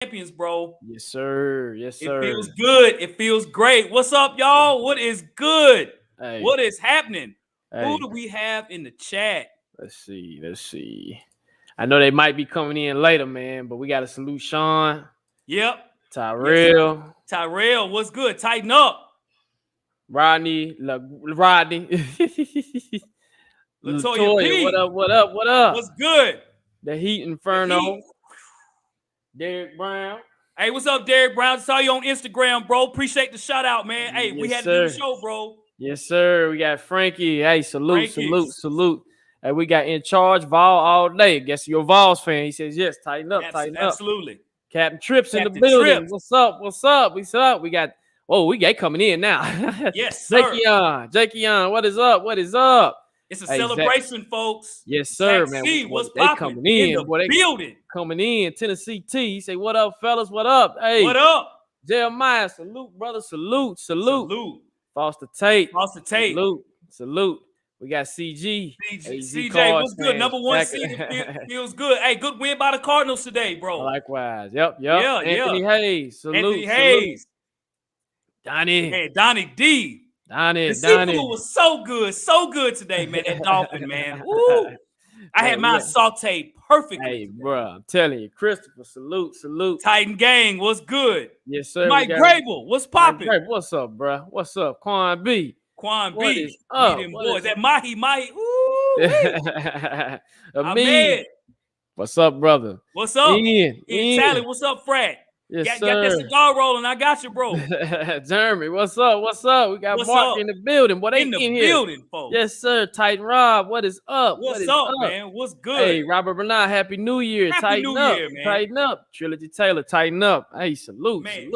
Champions, bro. Yes, sir. Yes, It sir. feels good. It feels great. What's up, y'all? What is good? Hey, What is happening? Who hey. do we have in the chat? Let's see. Let's see. I know they might be coming in later, man, but we got to salute Sean, Yep. Yes, sir. Tyrell, Tyrell, what's good? Tighten up. Rodney, Latoya Latoya. What P. up? What up? What up? What's good? The Heat The Inferno, Heat. Derrick Brown. Hey, what's up, Derrick Brown? Saw you on Instagram, bro. Appreciate the shout out, man. Hey, we Yes, had to do the sir. show, bro. Yes, sir. We got Frankie. Hey, salute, Frankie. salute, salute. Hey, we got in charge Vol all day. Guess you're a Vols fan. He says, yes, tighten up, tighten up. Absolutely. Captain Trips in the Captain building. Trips. What's up? What's up? What's up? We got we got coming in now. Yes, sir. Jakey, what is up? What is up? It's a celebration, folks. Yes, sir, Zach man. C, what's they popping coming in, the boy. They building. coming in. Tennessee T. He say, what up, fellas? What up? Hey. What up? Jeremiah, salute, brother. Salute. Salute. Foster Tate. Salute. Salute. We got CG. CJ, what's good? Number one seed feels good. Hey, good win by the Cardinals today, bro. Likewise. Yep. Yeah, Anthony Hayes. Salute. Anthony Hayes. Donnie. Hey, Donnie D. Donnie. The seafood was so good today, man. That Dolphin, man. Woo. I had mine sauteed perfectly. Hey, bro, I'm telling you, Christopher, salute. Titan Gang, what's good? Yes, sir. Mike Grable, what's popping? What's up, bro? What's up? Quan B. Quan what B. Is up? Them boys. That Mahi. Ahmed. What's up, brother? What's up? Ian. Tally, what's up, Fred? Yes, got that cigar rolling. I got you, bro. Jeremy, what's up? We got Mark in the building. What in the building, folks? Yes, sir. Titan Rob, what is up? What's up, man? What's good? Hey, Robert Bernard, Happy New Year. Tighten up, man. Tighten up. Trilogy Taylor, tighten up. Hey, salute, man.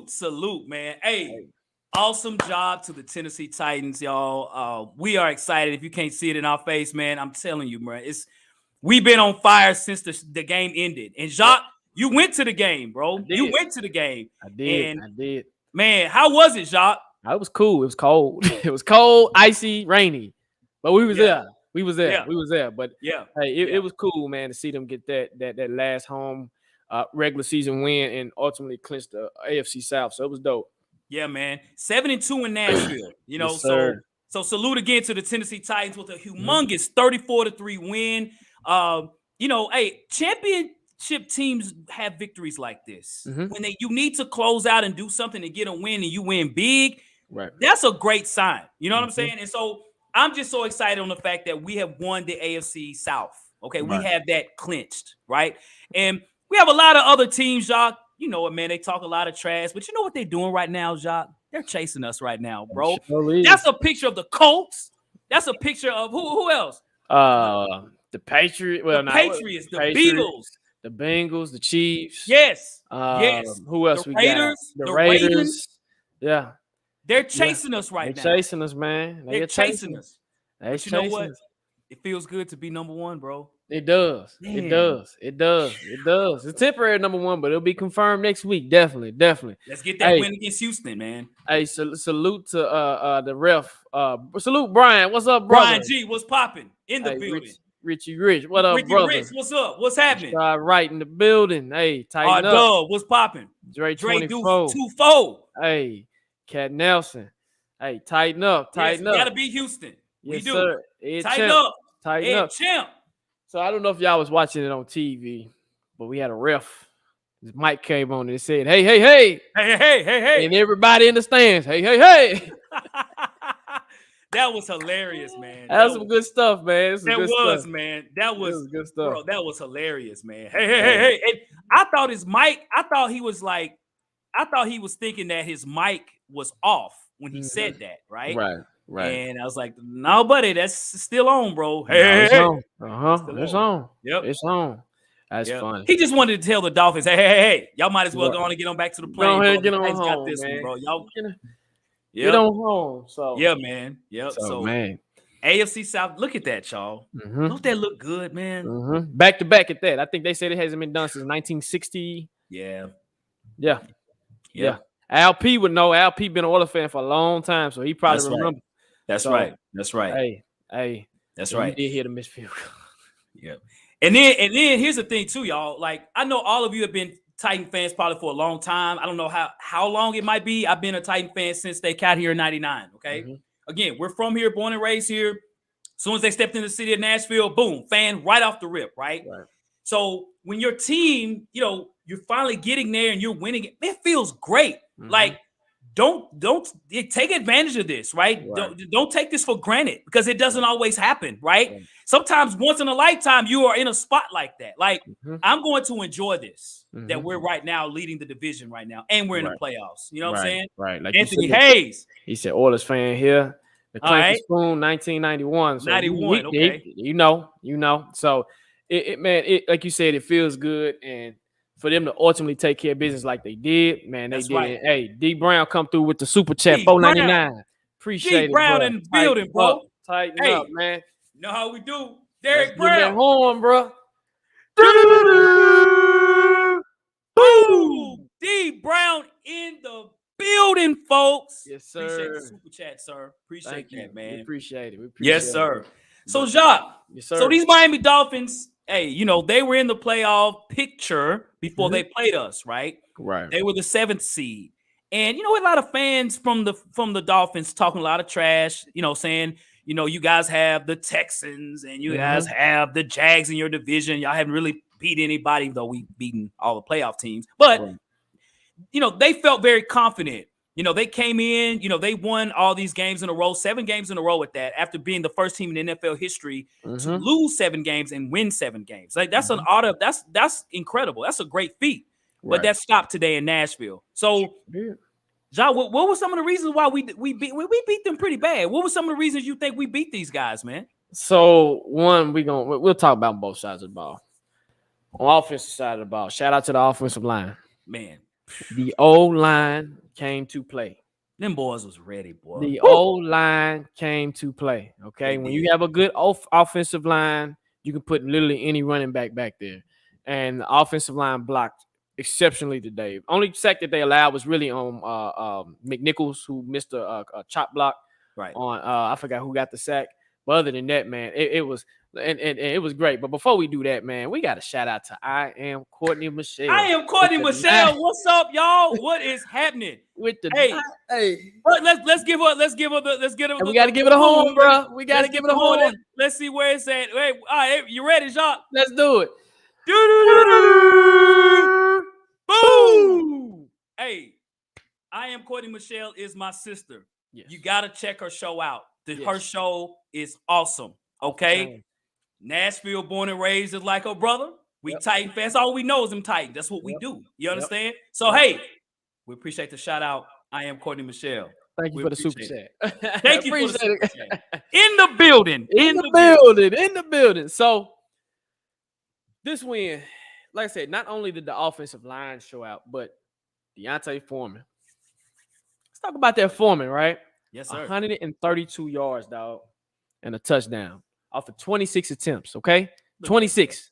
Salute, man. Hey, awesome job to the Tennessee Titans, y'all. We are excited. If you can't see it in our face, man, I'm telling you, man. We've been on fire since the game ended. And Jacques, you went to the game, bro. You went to the game. I did. Man, how was it, Jacques? It was cool. It was cold. It was cold, icy, rainy. But we was there. We was there. But hey, it was cool, man, to see them get that last home regular season win and ultimately clinch the AFC South. So it was dope. Yeah, man. 7-2 in Nashville. You know, yes, so salute again to the Tennessee Titans with a humongous 34-3 win. You know, hey, championship teams have victories like this. When you need to close out and do something to get a win and you win big, right? That's a great sign. You know what I'm saying? And so I'm just so excited on the fact that we have won the AFC South. Okay, we have that clinched, right? And we have a lot of other teams, Jacques. You know what, man? They talk a lot of trash, but you know what they're doing right now, Jacques? They're chasing us right now, bro. That's a picture of the Colts. That's a picture of who else? The Patriots. Well, the Patriots, the Beatles, the Bengals, the Chiefs. Yes. Who else we got? The Raiders. Yeah. They're chasing us right now. They're chasing us, man. They're chasing us. But you know what? It feels good to be number one, bro. It does. Man. It does. It's temporary number one, but it'll be confirmed next week. Definitely. Let's get that win against Houston, man. Hey, salute to the ref. Salute Brian. What's up, brother? Brian G, what's popping in the building? Richie Rich, what up, brother? Rich, what's up? What's happening? Right in the building. Hey, tighten up. Dub, what's popping? Dre 24. 2-4. Hey, Cat Nelson. Hey, tighten up. We gotta beat Houston. Yes, we do. Sir. Tighten up. Tighten up. Champ. So I don't know if y'all was watching it on TV, but we had a ref. His mic came on and it said, hey. And everybody in the stands, hey. That was hilarious, man. That was some good stuff, man. That was good stuff. Bro, that was hilarious, man. Hey. And I thought his mic, I thought he was thinking that his mic was off when he said that, right? Right. And I was like, no, buddy, that's still on, bro. It's on. Yep. It's on. That's funny. He just wanted to tell the Dolphins, hey, y'all might as well go on and get on back to the plane. Go ahead and get on home, got this man. one, bro. Y'all get on home. So yeah, man. Yep. So man. AFC South, look at that, y'all. Don't that look good, man? Back to back at that. I think they said it hasn't been done since 1960. Yeah. Al P would know. Al P been an Oilers fan for a long time, so he probably remember. That's right. Hey. That's right. You did hit a missed field. Yeah. And then here's the thing too, y'all. Like, I know all of you have been Titan fans probably for a long time. I don't know how long it might be. I've been a Titan fan since they got here in 99, okay? Again, we're from here, born and raised here. As soon as they stepped in the city of Nashville, boom, fan right off the rip, right? So when your team, you're finally getting there and you're winning, it feels great. Like, don't take advantage of this, right? Don't take this for granted because it doesn't always happen, right? Sometimes once in a lifetime, you are in a spot like that. Like, I'm going to enjoy this, that we're right now leading the division right now, and we're in the playoffs. You know what I'm saying? Right. Like Anthony Hayes. He said, Oilers fan here. The Clanky Spoon, 1991. So 91, okay. You know. So, it like you said, it feels good. And for them to ultimately take care of business like they did, man, they did. Right. Hey, D Brown come through with the super chat, $4.99. Appreciate it, D Brown in the building, bro. Tighten up, man. You know how we do. Derrick Brown. Give that horn, bro. Boom! D Brown in the building, folks. Yes, sir. Appreciate the super chat, sir. Appreciate that, man. We appreciate it. Yes, sir. So, Jacques, so these Miami Dolphins, hey, they were in the playoff picture before they played us, right? Right. They were the 7th seed. And, a lot of fans from the Dolphins talking a lot of trash, saying, you guys have the Texans and you guys have the Jags in your division. Y'all haven't really beat anybody, though we've beaten all the playoff teams. But, they felt very confident. They came in, they won all these games in a row, 7 games in a row at that, after being the first team in NFL history to lose 7 games and win 7 games. Like, that's that's incredible. That's a great feat. But that stopped today in Nashville. So, John, what were some of the reasons why we beat them pretty bad? What were some of the reasons you think we beat these guys, man? So, one, we'll talk about both sides of the ball. On offensive side of the ball, shout out to the offensive line. Man. The O-line came to play. Them boys was ready, boy. The O-line came to play, okay? When you have a good offensive line, you can put literally any running back there. And the offensive line blocked exceptionally today. Only sack that they allowed was really on McNichols, who missed a chop block. Right. On I forgot who got the sack. But other than that, man, it was and it was great. But before we do that, man, we got to shout out to I Am Courtney Michelle. I Am Courtney Michelle. What's up, y'all? What is happening? With the hey. Let's give her. We got to give it a horn, bro. We got to give it a horn. Let's see where it's at. Wait, all right, you ready, Jacques? Let's do it. Boom! Hey, I Am Courtney Michelle is my sister. Yes. You got to check her show out. Her show is awesome. Okay? Nashville born and raised is like her brother. We Titan fans. All we know is them Titans. That's what we do. You understand? So, hey, we appreciate the shout out. I Am Courtney Michelle. Thank you for the super chat. Thank you for the super chat. In the building. In the building. So, this win, like I said, not only did the offensive line show out, but Deontay Foreman. Let's talk about that Foreman, right? Yes, sir. 132 yards, dog, and a touchdown off of 26 attempts, okay? 26,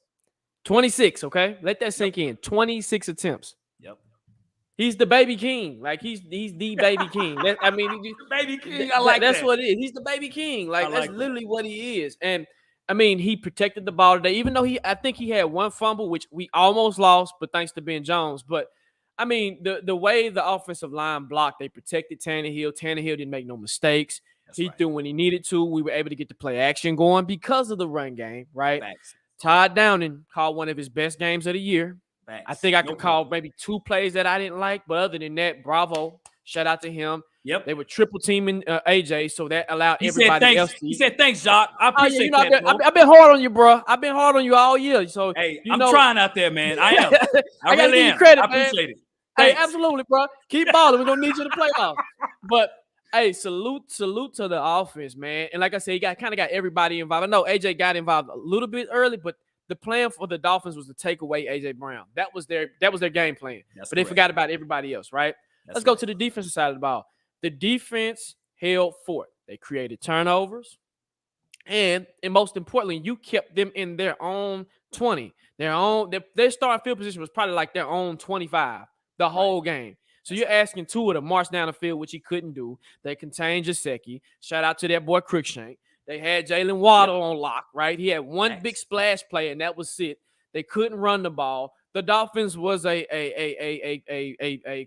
okay? Let that sink in. 26 attempts. Yep. He's the baby king. Like, he's the baby king. The baby king. I like that's what it is. He's the baby king. Like that's literally what he is. And, I mean, he protected the ball today, even though I think he had one fumble, which we almost lost, but thanks to Ben Jones. But, I mean, the way the offensive line blocked, they protected Tannehill. Tannehill didn't make no mistakes. He threw when he needed to. We were able to get the play action going because of the run game, right? Facts. Todd Downing called one of his best games of the year. Facts. I think I could call maybe 2 plays that I didn't like, but other than that, bravo. Shout out to him. Yep. They were triple teaming AJ, so that allowed everybody else to. He said, thanks, Jacques. I appreciate that, bro. I've been hard on you, bro. I've been hard on you all year. So, hey, I'm trying out there, man. I am. I gotta give you credit, man. I appreciate it. Hey, absolutely, bro. Keep balling. We're going to need you to play off. But, hey, salute to the offense, man. And like I said, he kind of got everybody involved. I know AJ got involved a little bit early, but the plan for the Dolphins was to take away AJ Brown. That was their game plan. But they forgot about everybody else, right? Let's go to the defensive side of the ball. The defense held fort. They created turnovers. And most importantly, you kept them in their own 20. Their starting field position was probably like their own 25 the whole game. So you're asking Tua to march down the field, which he couldn't do. They contained Gesicki. Shout out to that boy Cruikshank. They had Jalen Waddle on lock, right? He had one big splash play, and that was it. They couldn't run the ball. the Dolphins was a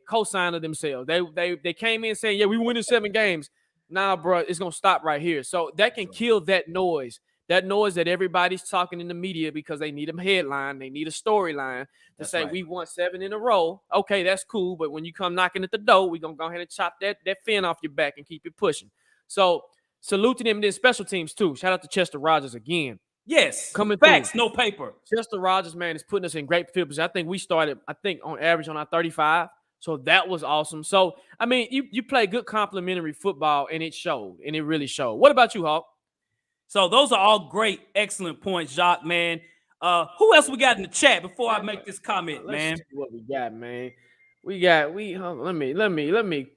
cosign of themselves. They came in saying, yeah, we winning 7 games. Nah, bro, it's gonna stop right here. So that can kill that noise. That noise that everybody's talking in the media because they need a headline, they need a storyline to say we won 7 in a row. Okay, that's cool. But when you come knocking at the door, we're gonna go ahead and chop that fin off your back and keep it pushing. So salute to them and then special teams too. Shout out to Chester Rogers again. Yes, coming facts, through. No paper. Chester Rogers, man, is putting us in great field position. I think we started, on average on our 35. So that was awesome. So, I mean, you play good complimentary football, and it showed, and it really showed. What about you, Hawk? So those are all great, excellent points, Jacques, man. Who else we got in the chat before I make this comment, man? See what we got, man. Let me.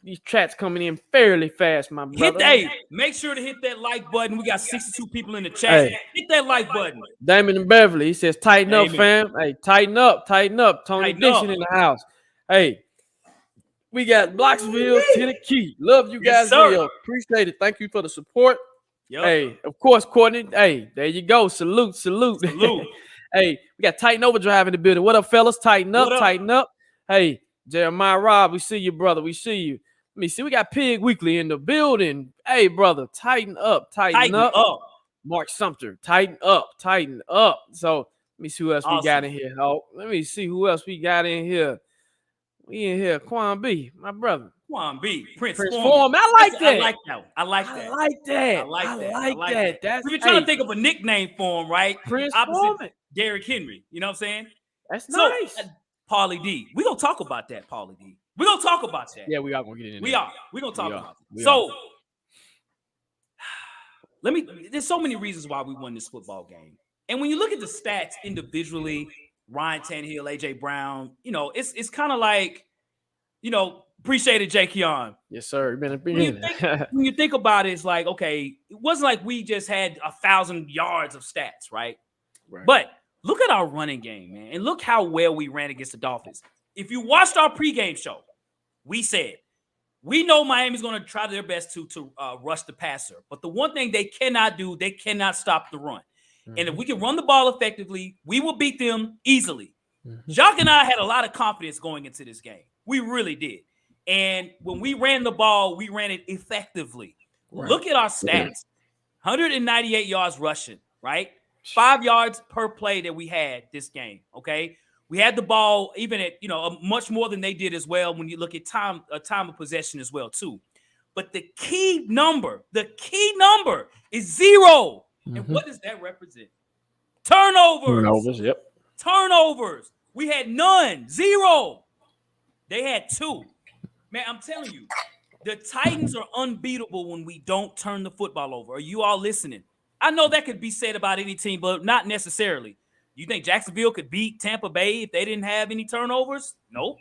These chats coming in fairly fast, my brother. Make sure to hit that like button. We got 62 people in the chat. Hit that like button. Damon and Beverly, he says, tighten up, fam. Hey, tighten up. Tony Dixon in the house. Hey, we got Blocksville, Tennessee. Love you guys. Appreciate it. Thank you for the support. Yep. Hey, of course, Courtney. Hey, there you go. Salute. Hey, we got Tighten Overdrive in the building. What up, fellas? Tighten up. Hey, Jeremiah Robb, we see you, brother. We see you. Let me see. We got Pig Weekly in the building. Hey, brother, tighten up. Mark Sumter, tighten up. So let me see who else we got in here. Let me see who else we got in here. We in here. Quan B, my brother. Quan B, Prince Form. I like that. I like that. We've been trying to think of a nickname for him, right? Prince Form. Derrick Henry. You know what I'm saying? That's nice. Paulie D. We're going to talk about that, Paulie D. We're going to talk about that. Yeah, we are going to get in there. We are. We're going to talk about it. So, there's so many reasons why we won this football game. And when you look at the stats individually, Ryan Tannehill, A.J. Brown, it's kind of like, appreciate it, Jay Keon. Yes, sir. When you think about it, it's like, okay, it wasn't like we just had 1,000 yards of stats, right? But look at our running game, man, and look how well we ran against the Dolphins. If you watched our pregame show, we said, we know Miami's going to try their best to rush the passer. But the one thing they cannot do, they cannot stop the run. Mm-hmm. And if we can run the ball effectively, we will beat them easily. Mm-hmm. Jacques and I had a lot of confidence going into this game. We really did. And when we ran the ball, we ran it effectively. Right. Look at our stats. 198 yards rushing, right? 5 yards per play that we had this game, okay? We had the ball even at, much more than they did as well when you look at time of possession as well, too. But the key number is 0. Mm-hmm. And what does that represent? Turnovers. Yep. Turnovers. We had none. 0. They had 2. Man, I'm telling you, the Titans are unbeatable when we don't turn the football over. Are you all listening? I know that could be said about any team, but not necessarily. You think Jacksonville could beat Tampa Bay if they didn't have any turnovers? Nope.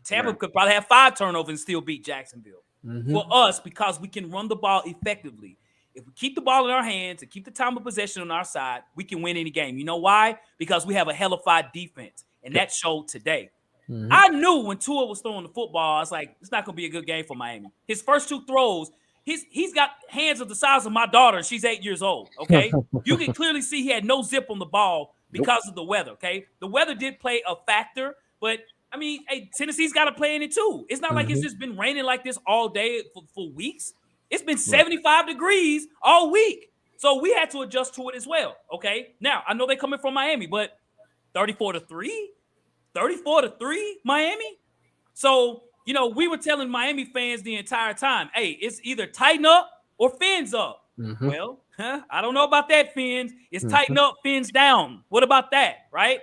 Tampa could probably have 5 turnovers and still beat Jacksonville. Mm-hmm. For us, because we can run the ball effectively. If we keep the ball in our hands and keep the time of possession on our side, we can win any game. You know why? Because we have a hellified defense, and that showed today. Mm-hmm. I knew when Tua was throwing the football, I was like, it's not going to be a good game for Miami. His first 2 throws, he's got hands of the size of my daughter. She's 8 years old, okay? You can clearly see he had no zip on the ball because of the weather, okay? The weather did play a factor, but, I mean, hey, Tennessee's got to play in it too. It's not like it's just been raining like this all day for weeks. It's been 75 degrees all week. So we had to adjust to it as well, okay? Now, I know they're coming from Miami, but 34-3 Miami. So, we were telling Miami fans the entire time, hey, it's either tighten up or fins up. Mm-hmm. Well, I don't know about that, fins. It's tighten up, fins down. What about that, right?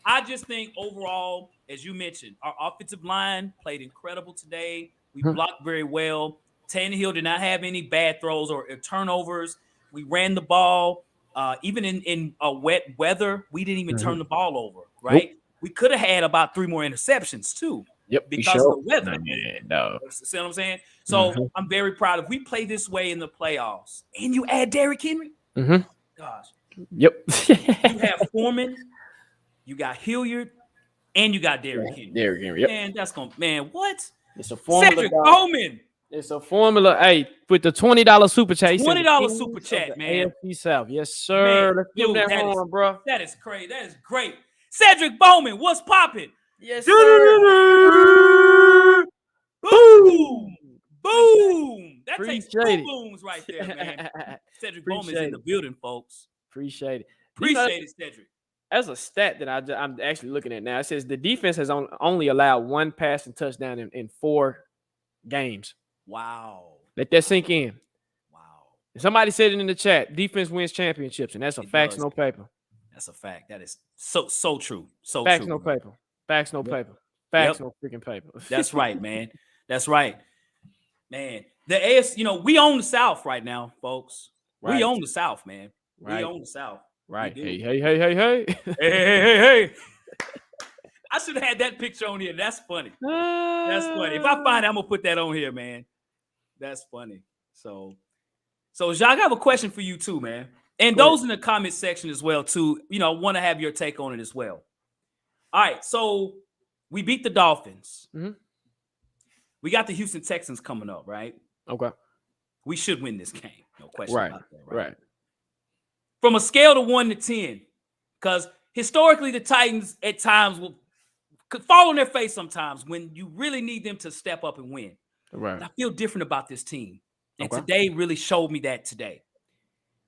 I just think overall, as you mentioned, our offensive line played incredible today. We blocked very well. Tannehill did not have any bad throws or turnovers. We ran the ball. Even in wet weather, we didn't even turn the ball over, right? Nope. We could have had about 3 more interceptions, too. Yep, because of the weather. No. See what I'm saying? So I'm very proud. If we play this way in the playoffs and you add Derrick Henry, gosh. Yep. You have Foreman, you got Hilliard, and you got Derrick Henry. Derrick Henry, yep. Man, that's going to, man, what? It's a formula. Cedric Bowman. It's a formula. Hey, with the $20 super chat. $20 super chat, man. AFC South. Yes, sir. Man, let's give that horn, bro. That is crazy. That is great. Cedric Bowman, what's popping? Yes, sir. Boom! Boom! That takes 2 booms right there, man. Cedric Bowman's in the building, folks. Appreciate it. Appreciate it, Cedric. As a stat that I'm actually looking at now, it says the defense has only allowed 1 passing touchdown in 4 games. Wow. Let that sink in. Wow. Somebody said it in the chat. Defense wins championships, and that's a facts, no paper. That's a fact. That is so true. So facts, true. No paper. Facts, no paper. Facts, no freaking paper. That's right, man. That's right. Man, the AFC, we own the South right now, folks. Right. We own the South, man. Right. We own the South. Right. Hey. Hey. I should have had that picture on here. That's funny. That's funny. If I find it, I'm going to put that on here, man. That's funny. So Jacques, I have a question for you too, man. And those in the comment section as well, too. Want to have your take on it as well. All right. So we beat the Dolphins. Mm-hmm. We got the Houston Texans coming up, right? Okay. We should win this game. No question about that, right? From a scale of 1 to 10, because historically the Titans at times could fall on their face sometimes when you really need them to step up and win. Right. And I feel different about this team. And today really showed me that today.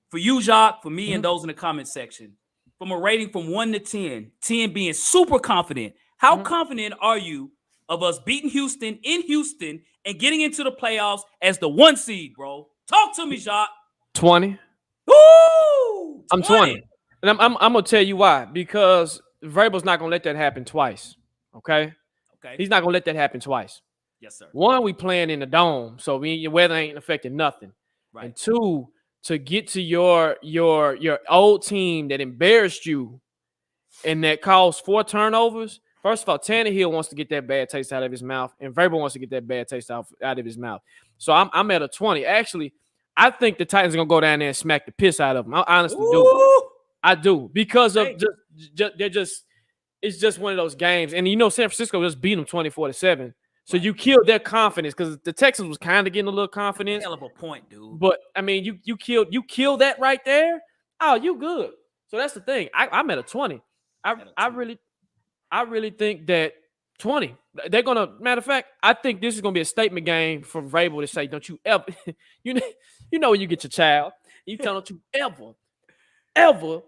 For you, Jacques, for me, and those in the comment section, from a rating from 1 to 10, 10 being super confident, how confident are you of us beating Houston in Houston and getting into the playoffs as the 1 seed, bro? Talk to me, Jacques. 20. Woo! 20. I'm 20. And I'm going to tell you why. Because Vrabel's not going to let that happen twice. Okay? He's not going to let that happen twice. Yes, sir. 1, we playing in the dome, so your weather ain't affecting nothing. Right. And 2, to get to your old team that embarrassed you and that caused 4 turnovers. First of all, Tannehill wants to get that bad taste out of his mouth, and Vrabel wants to get that bad taste out of his mouth. So I'm at a 20. Actually, I think the Titans are gonna go down there and smack the piss out of them. I honestly do. I do, because of it's just one of those games. And San Francisco just beat them 24-7. So you killed their confidence, because the Texans was kind of getting a little confidence. Hell of a point, dude. But I mean, you killed that right there. Oh, you good. So that's the thing. I'm at a 20. I really think that 20. They're gonna. Matter of fact, I think this is gonna be a statement game for Vrabel to say, "Don't you ever, you know when you get your child, you tell them you ever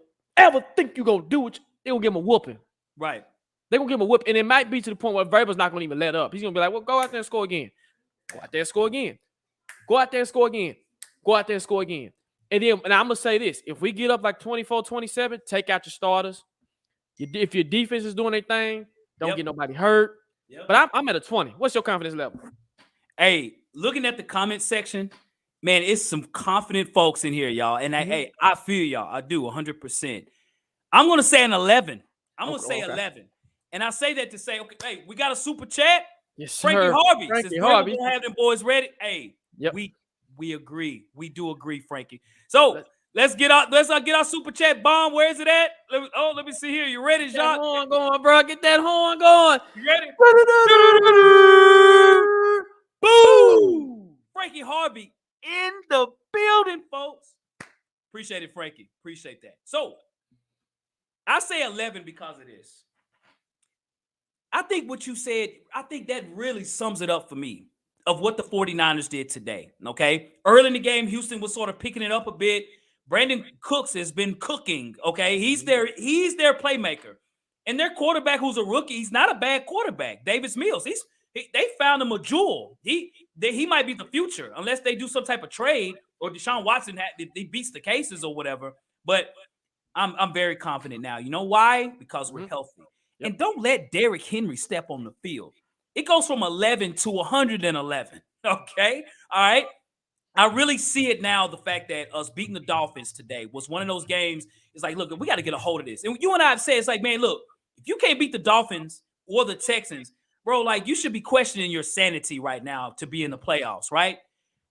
think you gonna do it, they gonna give him a whooping." Right. They're gonna give him a whoop, and it might be to the point where Vrabel's not gonna even let up. He's gonna be like, "Well, go out there and score again. Go out there and score again. Go out there and score again. Go out there and score again." And I'm gonna say this: if we get up like 24-27, take out your starters. If your defense is doing their thing, don't get nobody hurt. Yep. But I'm at a 20. What's your confidence level? Hey, looking at the comment section, man, it's some confident folks in here, y'all. And I feel y'all. I do 100%. I'm gonna say an 11. I'm gonna say 11. And I say that to say, okay, hey, we got a super chat. Yes, sir. Frankie Harvey. Frankie Harvey. We're gonna have them boys ready. Hey, yep. We agree. We do agree, Frankie. So let's get our super chat bomb. Where is it at? Let me see here. You ready, Jacques? Horn going, bro. Get that horn going. You ready? Boom! Frankie Harvey in the building, folks. Appreciate it, Frankie. Appreciate that. So I say 11 because of this. I think what you said, I think that really sums it up for me of what the 49ers did today, okay? Early in the game, Houston was sort of picking it up a bit. Brandon Cooks has been cooking, okay? He's their playmaker. And their quarterback, who's a rookie, he's not a bad quarterback. Davis Mills, they found him a jewel. He might be the future unless they do some type of trade or Deshaun Watson he beats the cases or whatever. But I'm very confident now. You know why? Because we're healthy. Yep. And don't let Derrick Henry step on the field. It goes from 11 to 111, okay? All right? I really see it now, the fact that us beating the Dolphins today was one of those games. It's like, look, we got to get a hold of this. And you and I have said, it's like, man, look, if you can't beat the Dolphins or the Texans, bro, like, you should be questioning your sanity right now to be in the playoffs, right?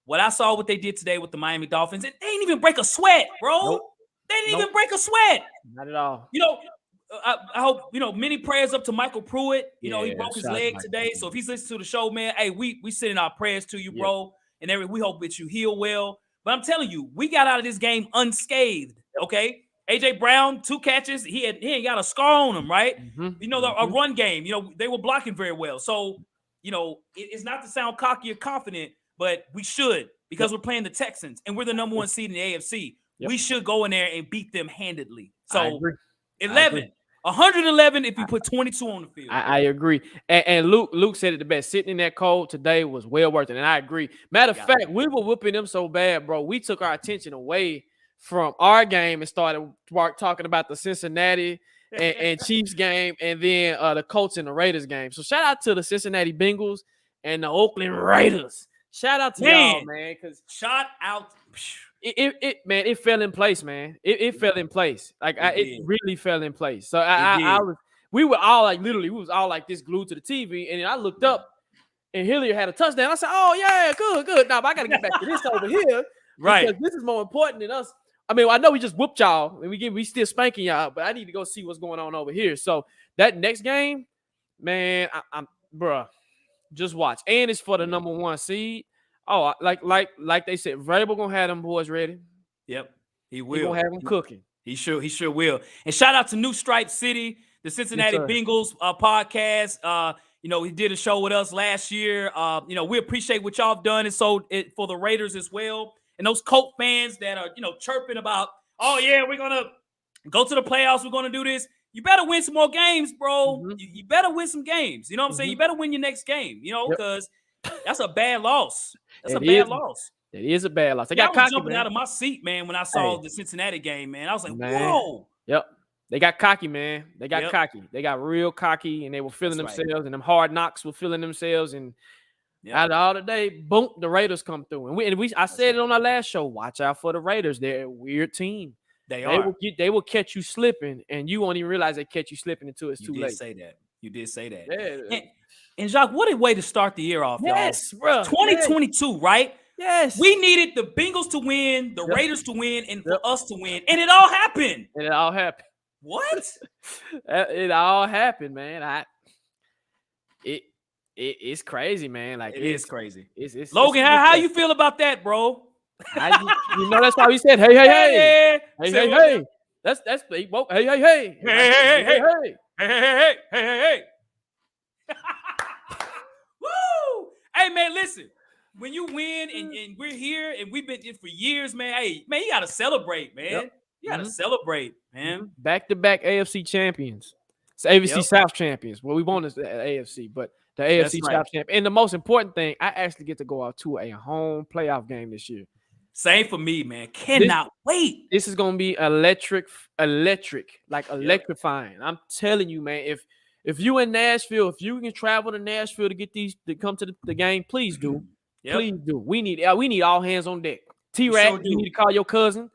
What I saw what they did today with the Miami Dolphins, they didn't even break a sweat, bro. Nope. They didn't even break a sweat. Not at all. I hope, many prayers up to Michael Pruitt. He broke his leg today. So if he's listening to the show, man, hey, we sending our prayers to you, bro. And we hope that you heal well. But I'm telling you, we got out of this game unscathed, okay? AJ Brown, 2 catches. He ain't got a scar on him, right? A run game. They were blocking very well. So, it's not to sound cocky or confident, but we should, because we're playing the Texans and we're the number 1 seed in the AFC. We should go in there and beat them handedly. So 111 if you put 22 on the field. I agree. And Luke said it the best. Sitting in that cold today was well worth it. And I agree. Matter of fact, we were whooping them so bad, bro. We took our attention away from our game and started talking about the Cincinnati and Chiefs game, and then the Colts and the Raiders game. So shout out to the Cincinnati Bengals and the Oakland Raiders. Shout out to y'all, man. Because shout out. It fell in place, man. It fell in place. Like it really fell in place. So we were all like, literally, we was all like this, glued to the TV. And then I looked up and Hilliard had a touchdown. I said, oh yeah, good. Now I got to get back to this over here. Right. Because this is more important than us. I mean, I know we just whooped y'all and we still spanking y'all, but I need to go see what's going on over here. So that next game, man, I'm bruh, just watch. And it's for the number 1 seed. Oh, like they said, Vrabel gonna have them boys ready. Yep, he will. He gonna have them cooking. He sure will. And shout out to New Stripe City, the Cincinnati Bengals podcast. He did a show with us last year. We appreciate what y'all have done, and so for the Raiders as well. And those Colt fans that are chirping about, oh yeah, we're gonna go to the playoffs. We're gonna do this. You better win some more games, bro. You better win some games. You know what I'm saying? You better win your next game. Because that's a bad loss. That's a bad loss. It is a bad loss. They got cocky, jumping out of my seat, man, when I saw the Cincinnati game, man. I was like, whoa. Yep. They got cocky, man. They got cocky. They got real cocky, and they were feeling themselves, and them hard knocks were feeling themselves. And out of all the day, boom, the Raiders come through. And I said it on our last show. Watch out for the Raiders. They're a weird team. They will catch you slipping, and you won't even realize they catch you slipping until it's too late. You did say that. Yeah. And Jacques, what a way to start the year off, y'all. Yes, bro. 2022, right? Yes. We needed the Bengals to win, the Raiders to win, and for us to win. And it all happened. What? It all happened, man. It's crazy, man. Like it is crazy. It's Logan, how you feel about that, bro? That's why we said, hey. That's whoa, hey. Woo! Hey, man, listen. When you win and we're here and we've been here for years, man. Hey, man, you gotta celebrate, man. Yep. You gotta celebrate, man. Back-to-back AFC champions. It's AFC South champions. Well, we won this AFC, but the AFC South champion. And the most important thing, I actually get to go out to a home playoff game this year. Same for me, man. Cannot wait. This is gonna be electric, like electrifying. I'm telling you, man. If you in Nashville, if you can travel to Nashville to get these to come to the game, please do. Yep. Please do. We need all hands on deck. T-Rack, you need to call your cousin.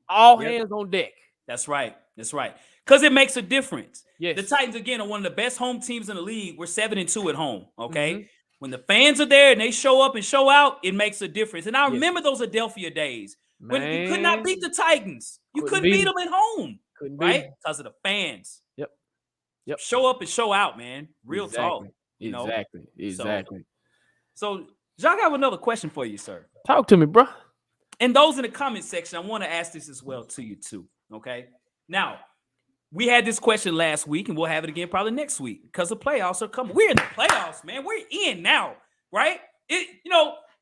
All hands on deck. That's right. Because it makes a difference. Yes. The Titans, again, are one of the best home teams in the league. We're 7-2 at home, okay? When the fans are there and they show up and show out, it makes a difference. And I remember those Adelphia days when you could not beat the Titans. You couldn't beat them at home, right? Because of the fans. Yep. Show up and show out, man. Real talk. Exactly. So, Jacques, I have another question for you, sir. Talk to me, bro. And those in the comment section, I want to ask this as well to you too, okay? Now, we had this question last week, and we'll have it again probably next week because the playoffs are coming. We're in the playoffs, man. We're in now, right?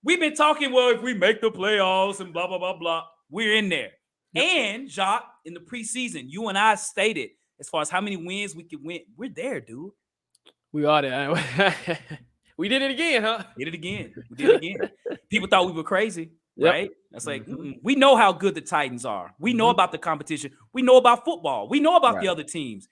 We've been talking, well, if we make the playoffs and blah, blah, blah, blah, we're in there. Yep. And, Jacques, in the preseason, you and I stated as far as how many wins we could win, we're there, dude. We are there. We did it again, huh? We did it again. People thought we were crazy, right? That's like, we know how good the Titans are. We know about the competition. We know about football. We know about the other teams.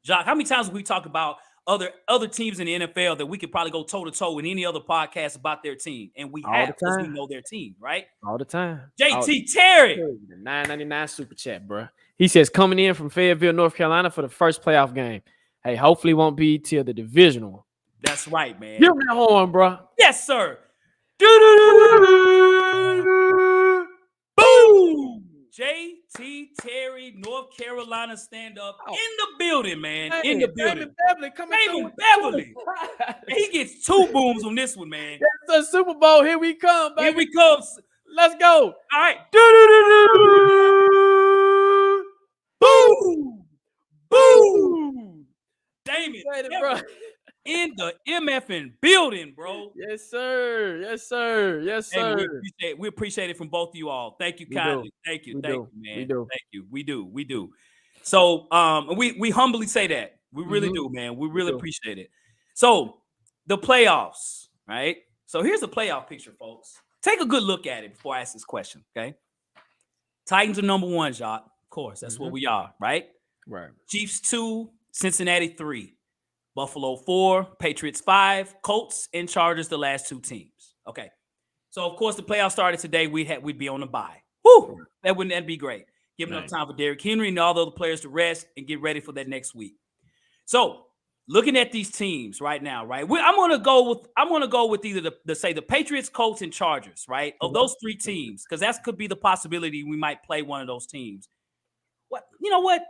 Jacques, how many times have we talked about other teams in the NFL that we could probably go toe-to-toe with any other podcast about their team? And we have because we know their team, right? All the time. JT Terry. The $9.99 super chat, bro. He says, coming in from Fayetteville, North Carolina for the first playoff game. Hey, hopefully won't be till the divisional. That's right, man. Give me that horn, bro. Yes, sir. Boom! JT Terry, North Carolina, stand up in the building, man. Hey, in the building. David Beverly. He gets 2 booms on this one, man. That's the Super Bowl. Here we come, baby. Here we come. Let's go. All right. Boom! Boom! Damn it, bro. In the MFing building, bro. Yes, sir. Yes, sir. Yes, sir. Hey, we appreciate it from both of you all. Thank you kindly. Thank you, man. We do. Thank you. We do. So we humbly say that. We really do, man. We really appreciate it. So the playoffs, right? So here's the playoff picture, folks. Take a good look at it before I ask this question, okay? Titans are number 1, Jacques. Of course, that's what we are, right? Right. Chiefs 2, Cincinnati 3, Buffalo 4, Patriots 5, Colts and Chargers the last 2 teams. Okay. So of course the playoffs started today. We'd be on the bye. Woo! That'd be great. Give enough time for Derrick Henry and all the other players to rest and get ready for that next week. So looking at these teams right now, right? I'm gonna go with either the Patriots, Colts, and Chargers, right? Of those 3 teams, because that could be the possibility we might play one of those teams. You know what?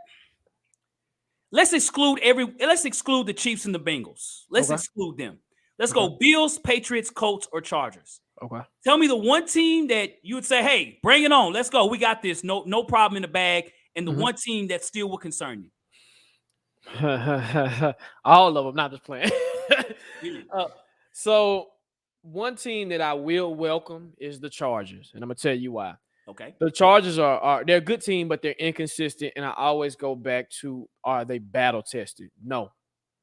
Let's exclude the Chiefs and the Bengals. Let's exclude them. Let's go Bills, Patriots, Colts, or Chargers. Okay. Tell me the one team that you would say, hey, bring it on. Let's go. We got this. No problem in the bag. And the one team that still will concern you. All of them, not just playing. So one team that I will welcome is the Chargers. And I'm going to tell you why. Okay. The Chargers they're a good team, but they're inconsistent. And I always go back to, are they battle tested? No,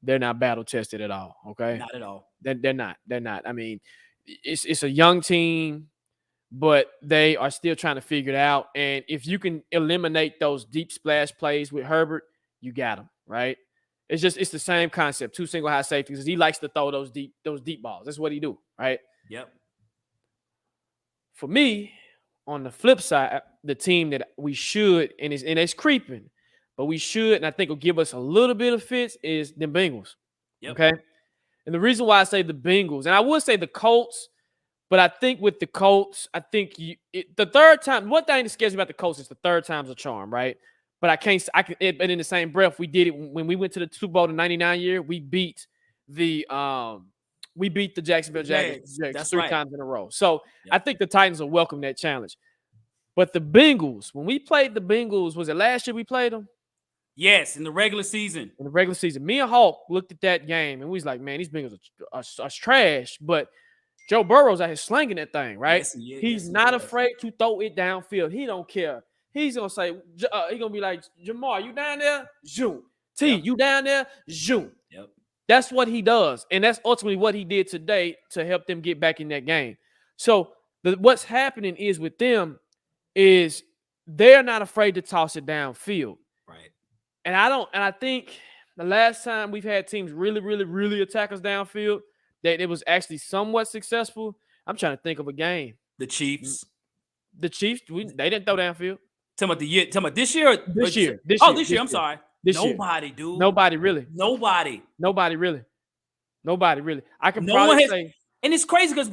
they're not battle tested at all. Okay. Not at all. They're not. They're not. I mean, it's a young team, but they are still trying to figure it out. And if you can eliminate those deep splash plays with Herbert, you got them, right? It's the same concept. 2 single high safeties. He likes to throw those deep balls. That's what he do, right? Yep. For me, on the flip side, the team that we should, and it's creeping, but we should, and I think will give us a little bit of fits, is the Bengals. Yep. Okay. And the reason why I say the Bengals, and I would say the Colts, but I think with the Colts, I think the third time, one thing that scares me about the Colts is the third time's a charm, right? But but in the same breath, we did it when we went to the Super Bowl in '99 year. We beat the Jacksonville Jaguars 3 times in a row. So I think the Titans will welcome that challenge. But the Bengals, when we played the Bengals, was it last year we played them? Yes, in the regular season. Me and Hawk looked at that game and we was like, man, these Bengals are trash. But Joe Burrow's out here slinging that thing, right? Yes, he's not afraid to throw it downfield. He don't care. He's going to say, he's going to be like, Jamar, you down there? Zoom. You down there? Zoom. Yep. That's what he does. And that's ultimately what he did today to help them get back in that game. So what's happening is with them is they're not afraid to toss it downfield. Right. And I think the last time we've had teams really, really, really attack us downfield, that it was actually somewhat successful. I'm trying to think of a game. The Chiefs. They didn't throw downfield. Talking about this year? This year. I'm sorry. Nobody, dude. Nobody really. Nobody really. I can probably say. And it's crazy because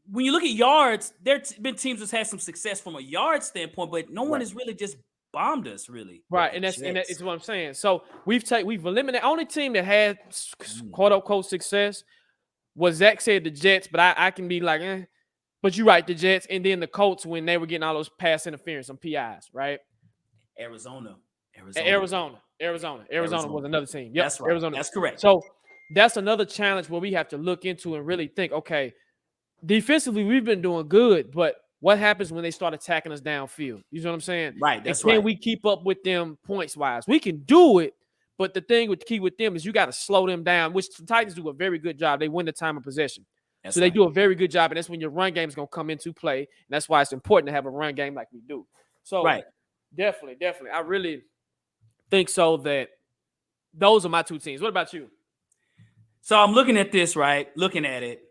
when you look at yards, there's been teams that's had some success from a yard standpoint, but no one has really just bombed us, really. Right, and that's what I'm saying. So we've eliminated. Only team that had quote unquote success was Zach said the Jets, but I can be like, But you're right, the Jets, and then the Colts when they were getting all those pass interference on PIs, right? Arizona was another team. Yep, that's right. Arizona. That's correct. So that's another challenge where we have to look into and really think, okay, defensively we've been doing good, but what happens when they start attacking us downfield? You know what I'm saying? Right. That's and can we keep up with them points wise? We can do it, but the thing with key with them is you got to slow them down, which the Titans do a very good job. They win the time of possession. So they do a very good job, and that's when your run game is going to come into play. And that's why it's important to have a run game like we do. So definitely. I really think so that those are my 2 teams. What about you? So I'm looking at this, right? Looking at it.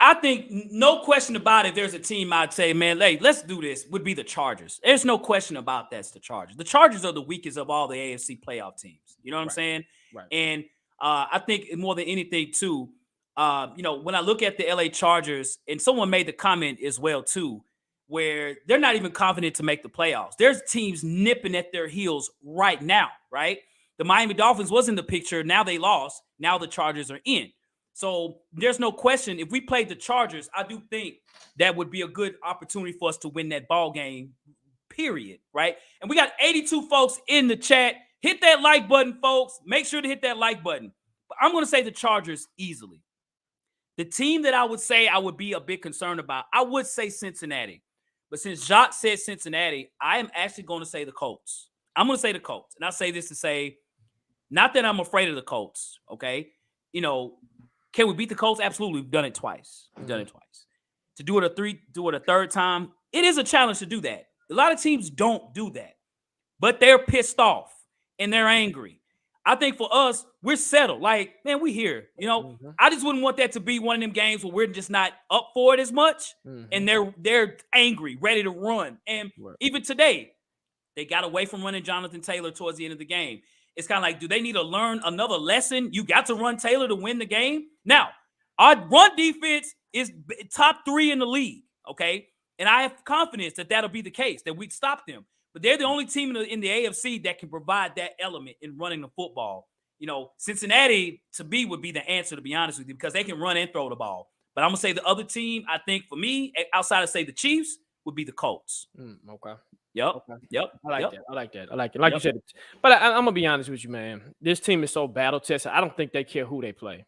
I think no question about it, there's a team I'd say, man, hey, let's do this, would be the Chargers. There's no question about that's the Chargers. The Chargers are the weakest of all the AFC playoff teams. You know what I'm saying? Right. And I think more than anything, too, when I look at the LA Chargers, and someone made the comment as well, too, where they're not even confident to make the playoffs. There's teams nipping at their heels right now, right? The Miami Dolphins was in the picture. Now they lost. Now the Chargers are in. So there's no question. If we played the Chargers, I do think that would be a good opportunity for us to win that ball game period, right? And we got 82 folks in the chat. Hit that like button, folks. Make sure to hit that like button. But I'm going to say the Chargers easily. The team that I would say I would be a bit concerned about, I would say Cincinnati. But since Jacques said Cincinnati, I am actually going to say the Colts. I'm going to say the Colts. And I say this to say, not that I'm afraid of the Colts, okay? You know, can we beat the Colts? Absolutely. We've done it twice. To do it a third time, it is a challenge to do that. A lot of teams don't do that. But they're pissed off and they're angry. I think for us, we're settled. Like, man, we here. You know, I just wouldn't want that to be one of them games where we're just not up for it as much. And they're angry, ready to run. And even today, they got away from running Jonathan Taylor towards the end of the game. It's kind of like, do they need to learn another lesson? You got to run Taylor to win the game. Now, our run defense is top 3 in the league, okay? And I have confidence that that'll be the case, that we'd stop them. But they're the only team in the AFC that can provide that element in running the football. You know, Cincinnati, to me, would be the answer, to be honest with you, because they can run and throw the ball. But I'm going to say the other team, I think, for me, outside of, say, the Chiefs, would be the Colts. Okay. Yep. I like that. Like you said. But I'm going to be honest with you, man. This team is so battle-tested. I don't think they care who they play.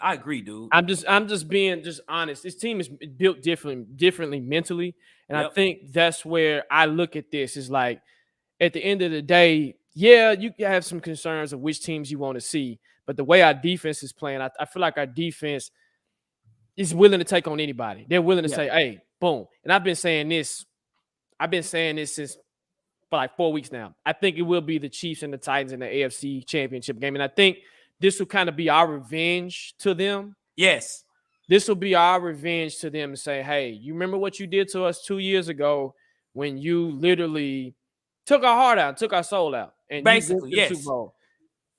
I agree, dude. I'm just being honest. This team is built differently mentally, and I think that's where I look at this. Is like at the end of the day, yeah, you can have some concerns of which teams you want to see, but the way our defense is playing, I feel like our defense is willing to take on anybody. They're willing to say, "Hey, boom!" And I've been saying this since for like 4 weeks now. I think it will be the Chiefs and the Titans in the AFC Championship game, and I think this will kind of be our revenge to them. Yes. This will be our revenge to them and say, hey, you remember what you did to us 2 years ago when you literally took our heart out, took our soul out. And basically, yes. Super Bowl.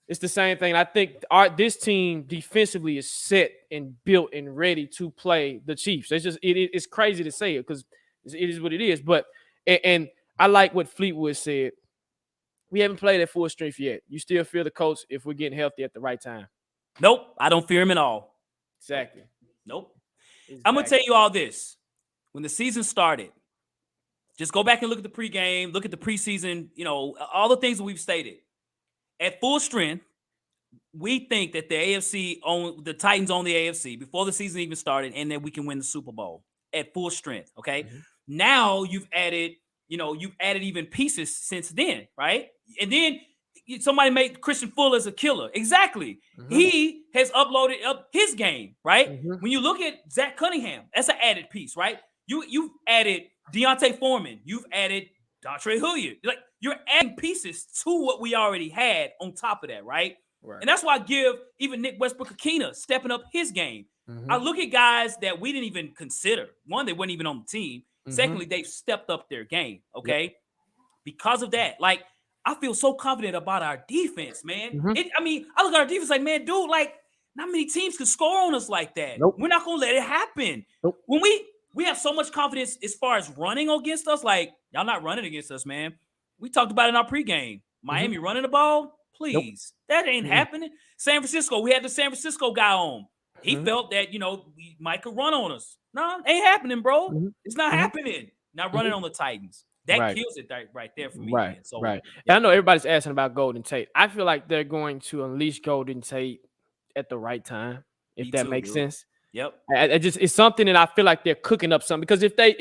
It's the same thing. I think this team defensively is set and built and ready to play the Chiefs. It's crazy to say it because it is what it is. But and I like what Fleetwood said. We haven't played at full strength yet. You still feel the coach if we're getting healthy at the right time? Nope. I don't fear him at all. Exactly. Nope. Exactly. I'm going to tell you all this. When the season started, just go back and look at the pregame, look at the preseason, you know, all the things that we've stated. At full strength, we think that the Titans own the AFC before the season even started and that we can win the Super Bowl at full strength, okay? Now you've added even pieces since then, right? And then somebody made Christian Fuller as a killer. Exactly. He has uploaded up his game, right? When you look at Zach Cunningham, that's an added piece, right? You've added Deontay Foreman. You've added Dontre Hilliard. Like, you're adding pieces to what we already had on top of that, right? And that's why I give even Nick Westbrook-Akina stepping up his game. I look at guys that we didn't even consider. One, they weren't even on the team. Secondly, they've stepped up their game, okay? Because of that, like, I feel so confident about our defense, man. I look at our defense like, man, dude, like, not many teams can score on us like that. We're not going to let it happen. When we have so much confidence as far as running against us, like, y'all not running against us, man. We talked about it in our pregame. Miami running the ball, please. That ain't happening. San Francisco, we had the San Francisco guy on. He felt that, we might could run on us. No, ain't happening, bro. It's not happening. Not running on the Titans. That kills it right there for me. Right. Man. So, And I know everybody's asking about Golden Tate. I feel like they're going to unleash Golden Tate at the right time, if that makes sense. Yep. It's something that I feel like they're cooking up something. Because if they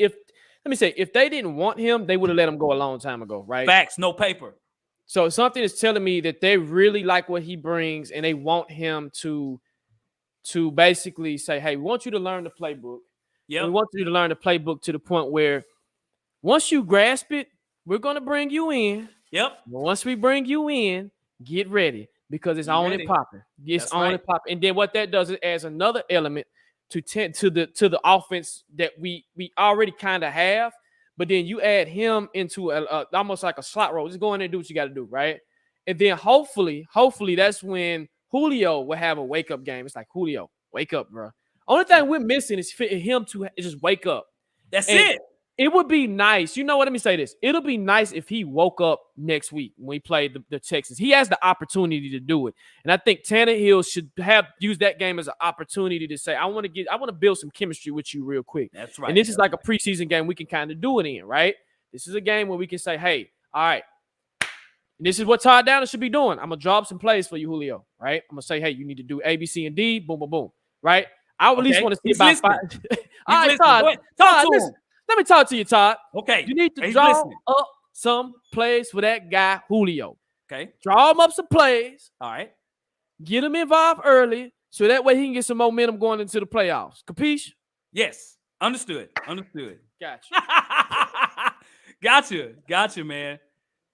didn't want him, they would have let him go a long time ago, right? Facts, no paper. So something is telling me that they really like what he brings and they want him to basically say, hey, we want you to learn the playbook. We want you to learn the playbook to the point where once you grasp it, we're going to bring you in. Once we bring you in, get ready because it's on and popping. It's on and popping. And then what that does is adds another element to the offense that we already kind of have. But then you add him into almost like a slot role. Just go in there and do what you got to do, right? And then hopefully that's when Julio will have a wake-up game. It's like, Julio, wake up, bro. Only thing we're missing is him to just wake up. That's it. It would be nice. You know what? Let me say this. It'll be nice if he woke up next week when we play the Texans. He has the opportunity to do it. And I think Tannehill should use that game as an opportunity to say, I want to build some chemistry with you real quick. That's right. And this is like a preseason game we can kind of do it in, right? This is a game where we can say, hey, all right, this is what Todd Downing should be doing. I'm going to drop some plays for you, Julio, right? I'm going to say, hey, you need to do A, B, C, and D, boom, boom, boom, right? I would at least want to see about 5. All right, Todd. Talk to him. Let me talk to you, Todd. Okay. You need to draw up some plays for that guy, Julio. Okay. Draw him up some plays. All right. Get him involved early so that way he can get some momentum going into the playoffs. Capiche? Yes. Understood. Gotcha, man.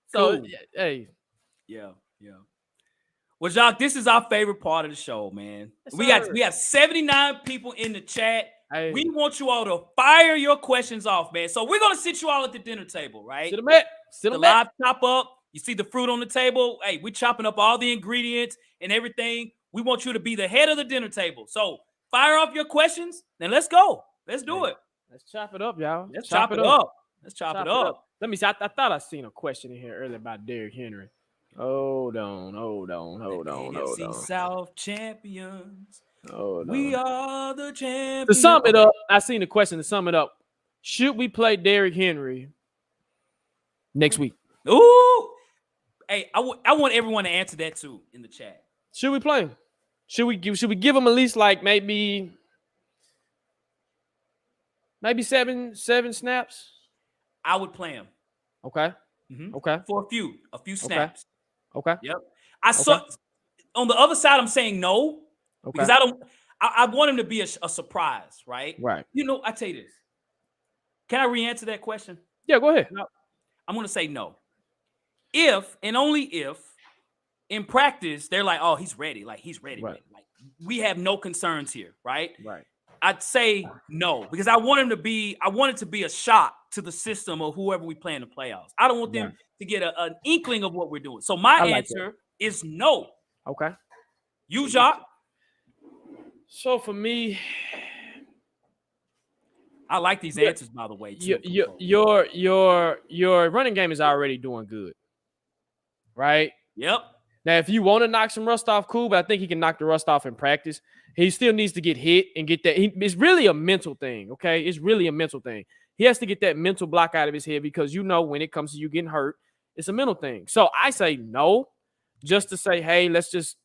So, hey. Yeah. Well, Jacques, this is our favorite part of the show, man. Yes, we have 79 people in the chat. Hey. We want you all to fire your questions off, man. So we're gonna sit you all at the dinner table, right? Sit the live chop up. You see the fruit on the table. Hey, we're chopping up all the ingredients and everything. We want you to be the head of the dinner table. So fire off your questions. Then let's go. Let's do it. Let's chop it up, y'all. Let's chop it up. Let's chop it up. Let me see. I thought I seen a question in here earlier about Derrick Henry. Hold on. AFC South champions. We are the champions. To sum it up, I seen the question. To sum it up, should we play Derrick Henry next week? Ooh. Hey, I want everyone to answer that too in the chat. Should we play him? Should we give him at least like maybe 7 snaps? I would play him. Okay. Mm-hmm. Okay. For a few snaps. Okay. Yep. I saw on the other side. I'm saying no because I want him to be a surprise, right? Right. You know, I tell you this. Can I re-answer that question? Yeah, go ahead. I'm going to say no. If and only if in practice they're like, oh, he's ready. Like he's ready. Right. Like we have no concerns here, right? Right. I'd say no because I want it to be a shock to the system or whoever we play in the playoffs. I don't want them to get an inkling of what we're doing. So my answer is no. Okay. You, Jacques? So for me, I like these answers, by the way. Too, your running game is already doing good, right? Yep. Now, if you want to knock some rust off, cool, but I think he can knock the rust off in practice. He still needs to get hit and get that. It's really a mental thing, okay? It's really a mental thing. He has to get that mental block out of his head because when it comes to you getting hurt, it's a mental thing. So I say no, just to say, hey, let's just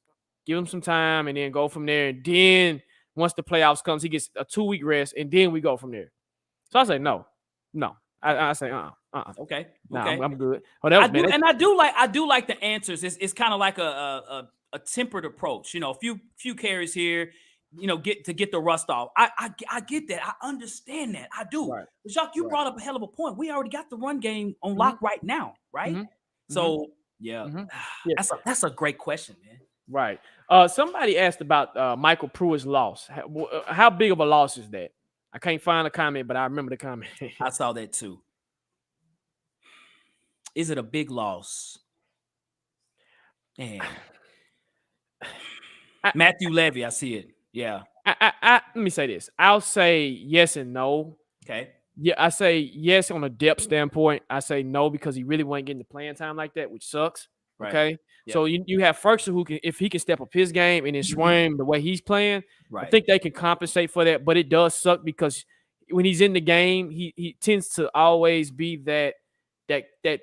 give him some time and then go from there. And then once the playoffs comes, he gets a 2-week rest, and then we go from there. So I say no. I say Okay. I'm good. I do like the answers. It's kind of like a tempered approach. You know, a few carries here. You know, get the rust off. I get that. I understand that. I do. Right. Jacques, you brought up a hell of a point. We already got the run game on lock right now, right? Mm-hmm. So that's a great question, man. Right. Somebody asked about Michael Pruitt's loss. How big of a loss is that? I can't find a comment, but I remember the comment. I saw that too. Is it a big loss? Man. Matthew Levy, I see it. Yeah. Let me say this. I'll say yes and no. Okay. Yeah, I say yes on a depth standpoint. I say no because he really wasn't getting the playing time like that, which sucks. Right. Okay. Yep. So you have Ferguson who can, if he can step up his game and then swing the way he's playing, right. I think they can compensate for that. But it does suck because when he's in the game, he tends to always be that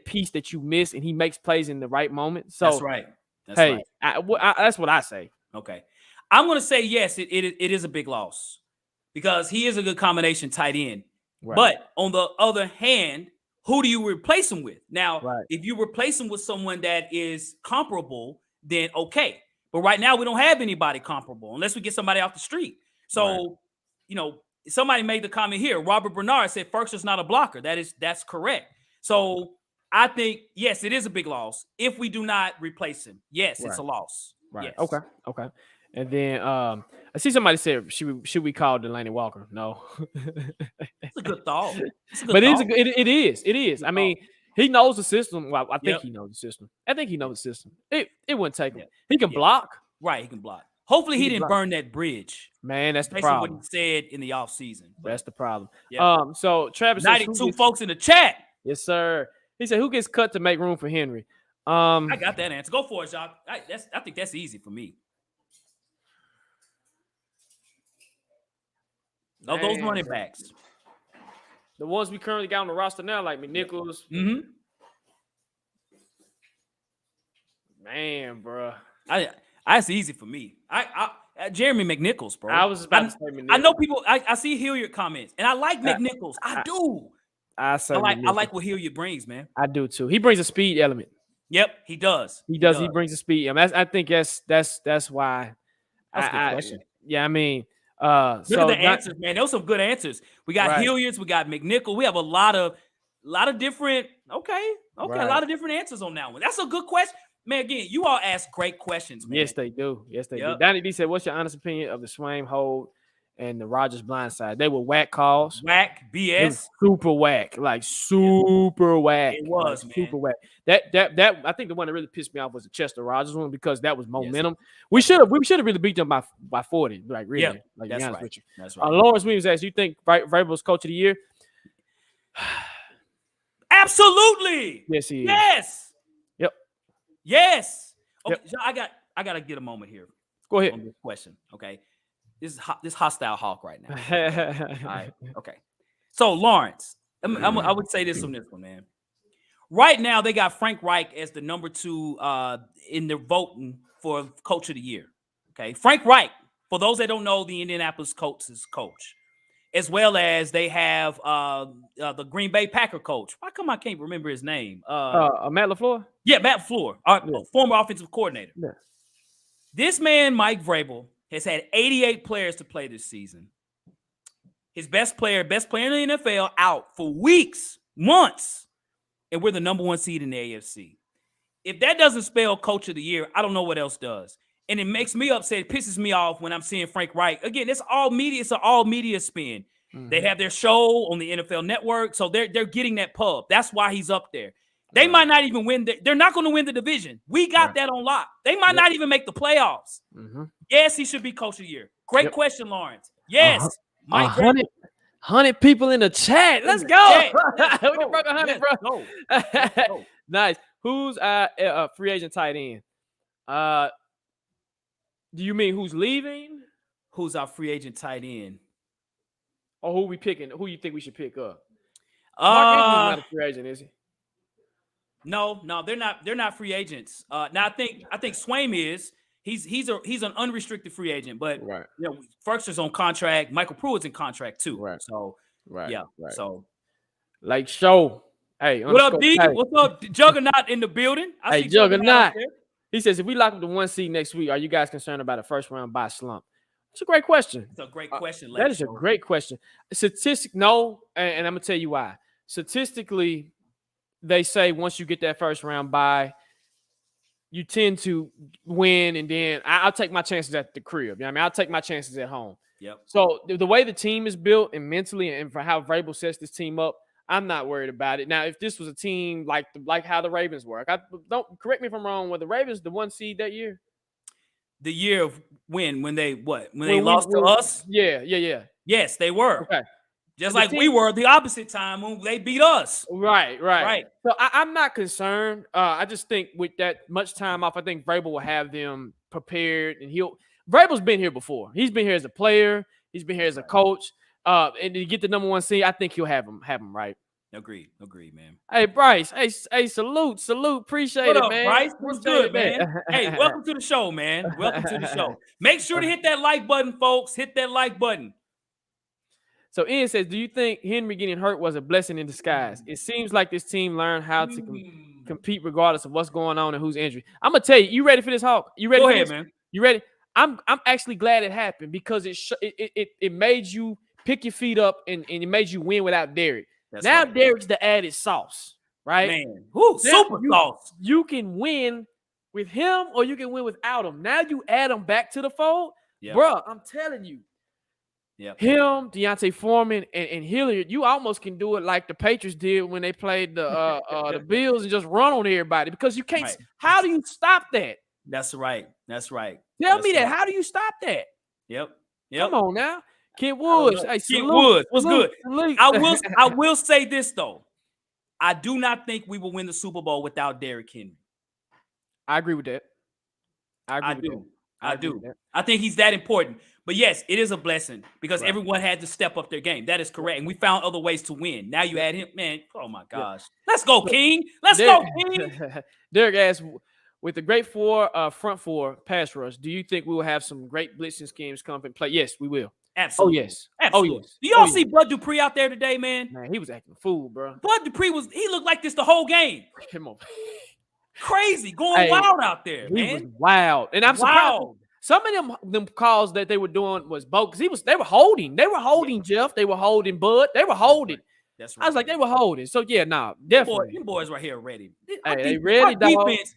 piece that you miss, and he makes plays in the right moment. So that's right. That's right. That's what I say. Okay. I'm going to say yes, it is a big loss because he is a good combination tight end. Right. But on the other hand, who do you replace him with? Now, if you replace him with someone that is comparable, then okay. But right now, we don't have anybody comparable unless we get somebody off the street. So, somebody made the comment here. Robert Bernard said Ferguson's not a blocker. That's correct. So I think, yes, it is a big loss if we do not replace him. Yes, it's a loss. Right. Yes. Okay. And then I see somebody said, should we call Delaney Walker? No. It's a good thought. But it is. I mean, he knows the system. Well, I think he knows the system. It wouldn't take him. He can block. Right, he can block. Hopefully he didn't burn that bridge. Man, that's the problem. What he said in the offseason. That's the problem. Yeah. So Travis 92 folks in the chat. Yes, sir. He said, who gets cut to make room for Henry? I got that answer. Go for it, Jacques. I think that's easy for me. No, those running backs. The ones we currently got on the roster now, like McNichols. Mm-hmm. Man, bro. That's easy for me. Jeremy McNichols, bro. I was about to say McNichols. I know people. I see Hilliard comments, and I like McNichols. I do. I like what Hilliard brings, man. I do too. He brings a speed element. Yep, he does. He brings a speed. I think that's why. That's a good question. Yeah, I mean, look at the answers, man. Those some good answers. We got Hilliards, we got McNichols. We have a lot of different. Okay, a lot of different answers on that one. That's a good question. Man, again, you all ask great questions, man. Yes, they do. do. Donnie D said, "What's your honest opinion of the Swaim hold and the Rodgers blindside? They were whack calls. Whack, BS. Super whack. Like super whack. It was, man. Super whack. That I think the one that really pissed me off was the Chester Rogers one because that was momentum. Yes. We should have really beat them by 40. Like really. Yeah, like that's right. With you. That's right. Lawrence Williams asked, "You think Vrabel's coach of the year?" Absolutely. Yes, he is. Yes. Yep. Yes. Okay, yep. So I gotta get a moment here. Go ahead. On this question. Okay. This hostile hawk right now. All right. Okay. So Lawrence, I would say this on this one, man. Right now, they got Frank Reich as the number 2 in the voting for coach of the year. Okay. Frank Reich, for those that don't know, the Indianapolis Colts' coach. As well as they have the Green Bay Packer coach. Why come I can't remember his name? Matt LaFleur? Yeah, Matt LaFleur, former offensive coordinator. Yeah. This man, Mike Vrabel, has had 88 players to play this season. His best player in the NFL, out for weeks, months, and we're the number 1 seed in the AFC. If that doesn't spell coach of the year, I don't know what else does. And it makes me upset. It pisses me off when I'm seeing Frank Reich. Again, it's all media. It's an all media spin. Mm-hmm. They have their show on the NFL Network, so they're getting that pub. That's why he's up there. They might not even win. They're not going to win the division. We got that on lock. They might not even make the playoffs. Mm-hmm. Yes, he should be coach of the year. Great question, Lawrence. Yes. 100 people in the chat. Let's go. We broke 100, bro. Go. Nice. Who's a free agent tight end? Do you mean who's leaving? Who's our free agent tight end? Or who we picking? Who you think we should pick up? Mark Andrews not a free agent, is he? No, they're not. They're not free agents. Now I think Swaim is. He's an unrestricted free agent, but you know, Ferguson's on contract. Michael Pruitt's in contract too. Right. So yeah. Right. So like show. Hey, what up, D? Hey. What's up, Juggernaut in the building? I see Juggernaut. He says, if we lock up the 1 seed next week, are you guys concerned about a first round bye slump? It's a great question. It's a great question. That is a great question. No, and I'm gonna tell you why. Statistically, they say once you get that first round bye, you tend to win, and then I'll take my chances at the crib. You know what I mean? I'll take my chances at home. Yep. So the way the team is built and mentally, and for how Vrabel sets this team up, I'm not worried about it. Now, if this was a team like how the Ravens work, don't correct me if I'm wrong. Were the Ravens the 1 seed that year? The year of when they lost to us? Yeah. Yes, they were. Okay. Just like we were the opposite time when they beat us. Right. So I'm not concerned. I just think with that much time off, I think Vrabel will have them prepared, and Vrabel's been here before. He's been here as a player. He's been here as a coach. And to get the number 1 seed, I think he'll have him right. Agreed, man. Hey, Bryce. Hey, salute. Appreciate what it, up, man. Bryce? What's good, man? Hey, welcome to the show, man. Welcome to the show. Make sure to hit that like button, folks. Hit that like button. So Ian says, do you think Henry getting hurt was a blessing in disguise? It seems like this team learned how to compete regardless of what's going on and who's injured. I'm gonna tell you, you ready for this, Hawk? You ready? Go ahead, man. You ready? I'm actually glad it happened because it made you pick your feet up and it made you win without Derrick. Now Derrick's the added sauce, right? Man, super sauce. You can win with him or you can win without him. Now you add him back to the fold, bro. I'm telling you. Yeah, him, Deontay Foreman, and Hilliard, you almost can do it like the Patriots did when they played the Bills and just run on everybody because you can't. Right. How do you stop that? That's right. Tell me that. How do you stop that? Yep. Come on now, Kent Woods. Hey, Kent Woods, what's good? I will say this though. I do not think we will win the Super Bowl without Derrick Henry. I agree with that. I do. I do. I think he's that important. But yes, it is a blessing because everyone had to step up their game. That is correct. And we found other ways to win. Now you add him, man. Oh my gosh. Let's go, King. Let's go, King. Derrick asked, with the great front four pass rush, do you think we will have some great blitzing schemes come and play? Yes, we will. Absolutely. Oh, yes. Absolutely. Oh, yes. Do y'all see Bud Dupree out there today, man? Man, he was acting a fool, bro. Bud Dupree he looked like this the whole game. Come on. Crazy. Going wild out there, man. He was wild. And I'm surprised. Some of them calls that they were doing was both because they were holding. They were holding Jeff. They were holding Bud. They were holding. That's right. I was like, they were holding. So yeah, definitely. Them boys right here are ready. They ready, dog. Defense,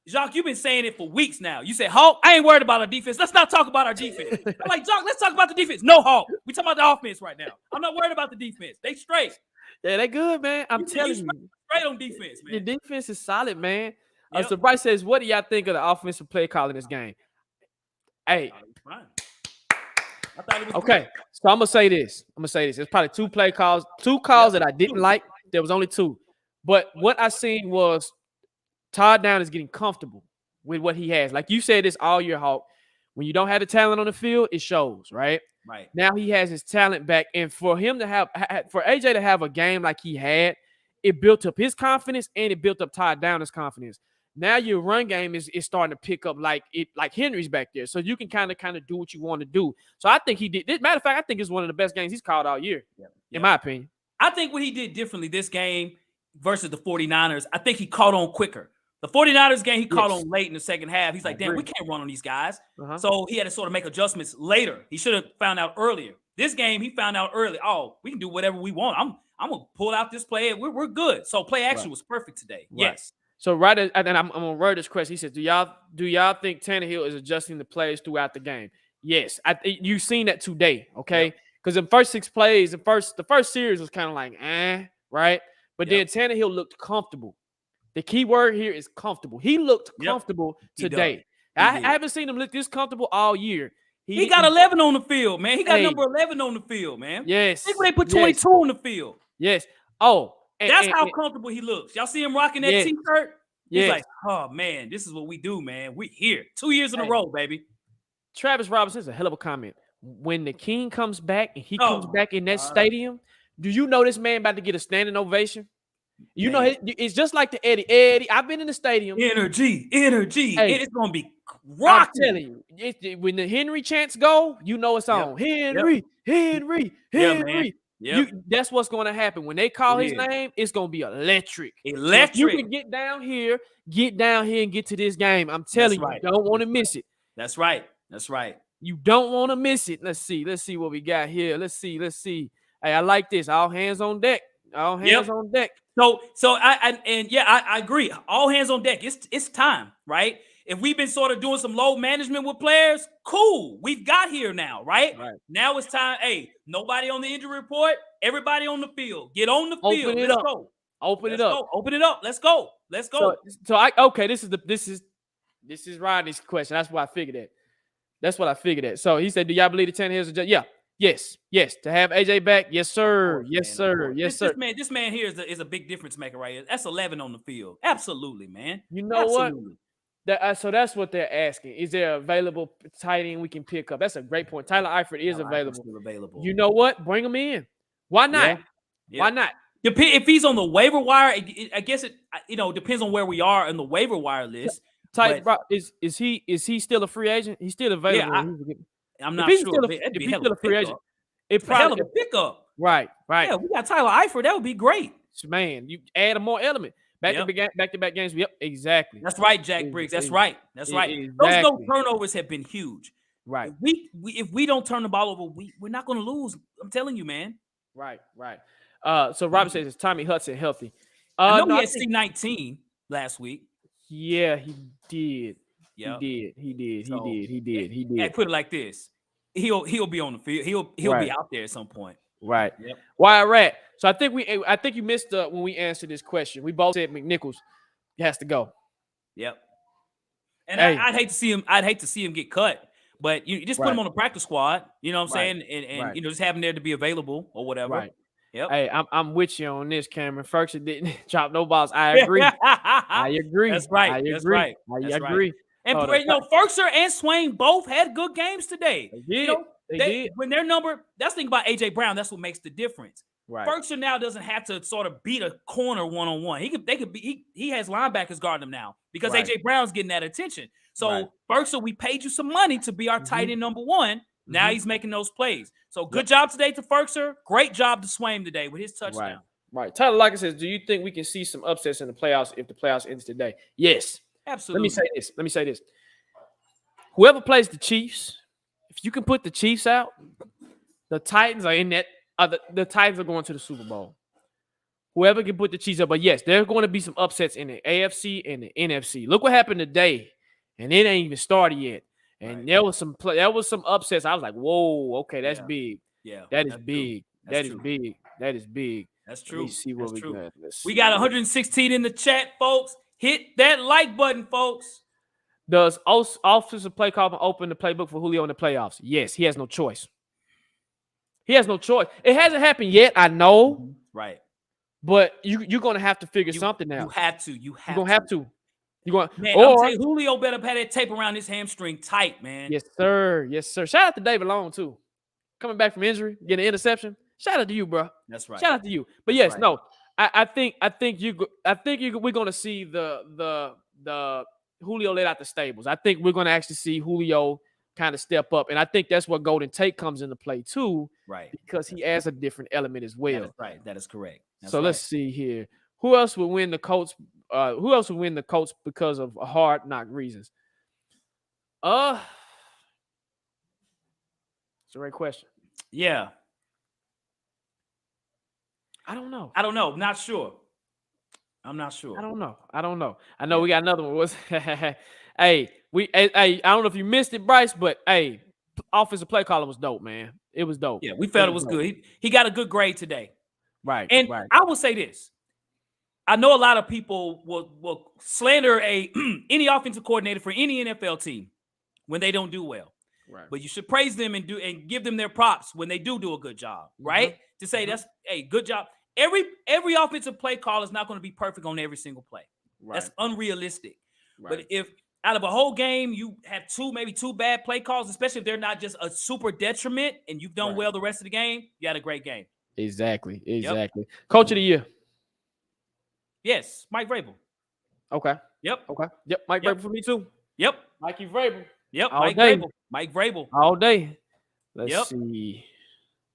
Jacques, you've been saying it for weeks now. You said, Hawk, I ain't worried about our defense. Let's not talk about our defense. I'm like, Jacques, let's talk about the defense. No, Hawk. We talking about the offense right now. I'm not worried about the defense. They straight. Yeah, they good, man. I'm telling you. Straight on defense, man. The defense is solid, man. So Bryce says, what do y'all think of the offensive play call in this game? Hey. Okay, so I'm gonna say this. There's probably two calls that I didn't like. There was only two. But what I seen was Todd Downing is getting comfortable with what he has. Like you said this all year, Hawk. When you don't have the talent on the field, it shows, right? Right. Now he has his talent back. And for him to for AJ to have a game like he had, it built up his confidence and it built up Todd Downing's confidence. Now your run game is starting to pick up like Henry's back there. So you can kind of do what you want to do. So I think he did. Matter of fact, I think it's one of the best games he's called all year, in my opinion. I think what he did differently this game versus the 49ers, I think he caught on quicker. The 49ers game, he caught on late in the second half. He's like, damn, we can't run on these guys. So he had to sort of make adjustments later. He should have found out earlier. This game, he found out early. Oh, we can do whatever we want. I'm going to pull out this play. We're good. So play action was perfect today. Right. Yes. So and I'm going to word this question. He says, do y'all think Tannehill is adjusting the plays throughout the game? Yes. You've seen that today, okay? Because in the first 6 plays, the first series was kind of like, right? But then Tannehill looked comfortable. The key word here is comfortable. He looked comfortable today. I haven't seen him look this comfortable all year. He got 11 on the field, man. He got number 11 on the field, man. Yes. I think they put 22 on the field. Yes. Oh. That's how comfortable he looks. Y'all see him rocking that T-shirt? He's like, oh, man, this is what we do, man. We here. 2 years in a row, baby. Travis Robinson is a hell of a comment. When the King comes back and he comes back in that stadium, do you know this man about to get a standing ovation? You know, it's just like the Eddie. Eddie, I've been in the stadium. Energy. Hey, it's going to be rocking. I'm telling you, when the Henry chants go, you know it's on. Henry. Yeah, that's what's going to happen. When they call his name, it's going to be electric. So you can get down here and get to this game. I'm telling you, you don't want to miss it. That's right. You don't want to miss it. Let's see what we got here. Let's see. Hey, I like this. All hands on deck. All hands on deck. So I agree. All hands on deck. It's time, right? If we've been sort of doing some load management with players, cool. We've got here now, right? Now it's time. Hey, nobody on the injury report. Everybody on the field. Get on the field. Let's go. Open it up. Let's go. This is Rodney's question. That's what I figured that. So he said, do y'all believe the Tannehill's adjust? Yeah. Yes. To have AJ back, yes, sir. This man here is a big difference maker right here. That's 11 on the field. Absolutely, man. You know what? So that's what they're asking. Is there available tight end we can pick up? That's a great point. Tyler Eifert is available. You know what? Bring him in. Why not? Why not? If he's on the waiver wire, I guess it depends on where we are in the waiver wire list. Is he still a free agent? He's still available. Yeah, I'm not sure. If he's still a free agent, it's probably a pickup. Right. Yeah, we got Tyler Eifert. That would be great. Man, you add a more element. Back-to-back games. Yep, exactly. That's right, Jack Briggs. That's right. Exactly. Those no turnovers have been huge. Right. If we don't turn the ball over, we're not going to lose. I'm telling you, man. Right. So Robert says, is Tommy Hudson healthy? I know he had C19 last week. Yeah, he did. Yep. He did. Hey, put it like this: he'll be on the field. He'll be out there at some point. Right. Yep. Why Rat? So I think you missed when we answered this question. We both said McNichols has to go. Yep. And I'd hate to see him get cut, but you just put him on the practice squad. You know what I'm saying? And just have him there to be available or whatever. Right. Yep. Hey, I'm with you on this, Cameron. Ferguson didn't drop no balls. I agree. I agree. That's right. I agree. And Ferguson and Swain both had good games today. They did. They did. When their number, that's the thing about AJ Brown. That's what makes the difference. Right. Ferguson now doesn't have to sort of beat a corner one-on-one. He has linebackers guarding him now because AJ Brown's getting that attention. So Ferguson, we paid you some money to be our tight end number one. Now he's making those plays. So good job today to Ferguson. Great job to Swain today with his touchdown. Right. Tyler Lockett says, do you think we can see some upsets in the playoffs if the playoffs ends today? Yes. Absolutely. Let me say this. Whoever plays the Chiefs, if you can put the Chiefs out, the Titans are in that. The Titans are going to the Super Bowl. Whoever can put the Chiefs up. But yes, there are going to be some upsets in the AFC and the NFC. Look what happened today, and it ain't even started yet. And there was some upsets. I was like, whoa, okay, that's big. Yeah, that is big. That is big. That is big. That's true. Let me see what we got. We got 116 in the chat, folks. Hit that like button, folks. Does offensive play call open the playbook for Julio in the playoffs? Yes, he has no choice. He has no choice. It hasn't happened yet, I know. Right. But you're going to have to figure something out. You have to. You're going to have to. Man, I'll tell you, Julio better have that tape around his hamstring tight, man. Yes, sir. Yes, sir. Shout out to David Long, too. Coming back from injury, getting an interception. Shout out to you, bro. That's right. Shout out to you. But yes, no. I think we're going to see the Julio let out the stables. I think we're going to actually see Julio kind of step up. And I think that's where Golden Tate comes into play too. Right. Because he adds a different element as well. That is right. That is correct. Let's see here. Who else would win the Colts? Who else would win the Colts because of hard knock reasons? It's a great question. Yeah. I don't know. Not sure. I'm not sure. I don't know. I know we got another one. I don't know if you missed it, Bryce, but offensive play caller was dope, man. It was dope. Yeah, we felt it was good. He got a good grade today. Right. And I will say this. I know a lot of people will slander any offensive coordinator for any NFL team when they don't do well. Right. But you should praise them and give them their props when they do a good job, right? To say that's good job. Every offensive play call is not going to be perfect on every single play. Right. That's unrealistic. Right. But if out of a whole game you have maybe two bad play calls, especially if they're not just a super detriment and you've done well the rest of the game, you had a great game. Exactly. Yep. Coach of the year. Yes, Mike Vrabel. Okay. Yep. Mike Vrabel for me too. Yep. Mikey Vrabel. Yep. Mike Vrabel. All day. Let's see.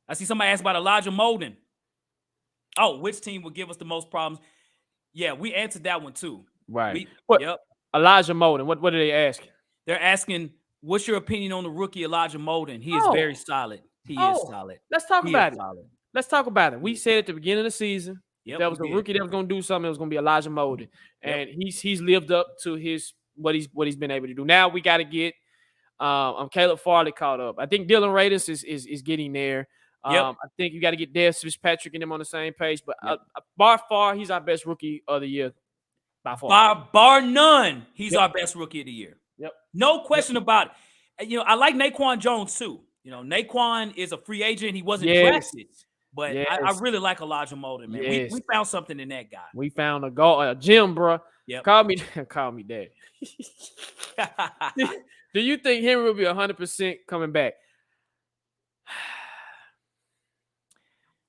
I see somebody asked about Elijah Molden. Oh, which team would give us the most problems? Yeah, we answered that one too. Right. Elijah Molden. What did they ask? They're asking, what's your opinion on the rookie Elijah Molden? He is very solid. He is solid. Let's talk about it. We said at the beginning of the season, if that was a rookie that was going to do something, it was going to be Elijah Molden. And he's lived up to what he's been able to do. Now we got to get Caleb Farley caught up. I think Dylan Radis is getting there. I think you got to get Dez Fitzpatrick and them on the same page. But by far, he's our best rookie of the year. By far. Bar none, he's our best rookie of the year. Yep. No question about it. I like Naquan Jones too. Naquan is a free agent. He wasn't drafted. But I really like Elijah Molden, man. Yes. We found something in that guy. We found a gem, bro. Yep. Call me daddy. Do you think Henry will be 100% coming back?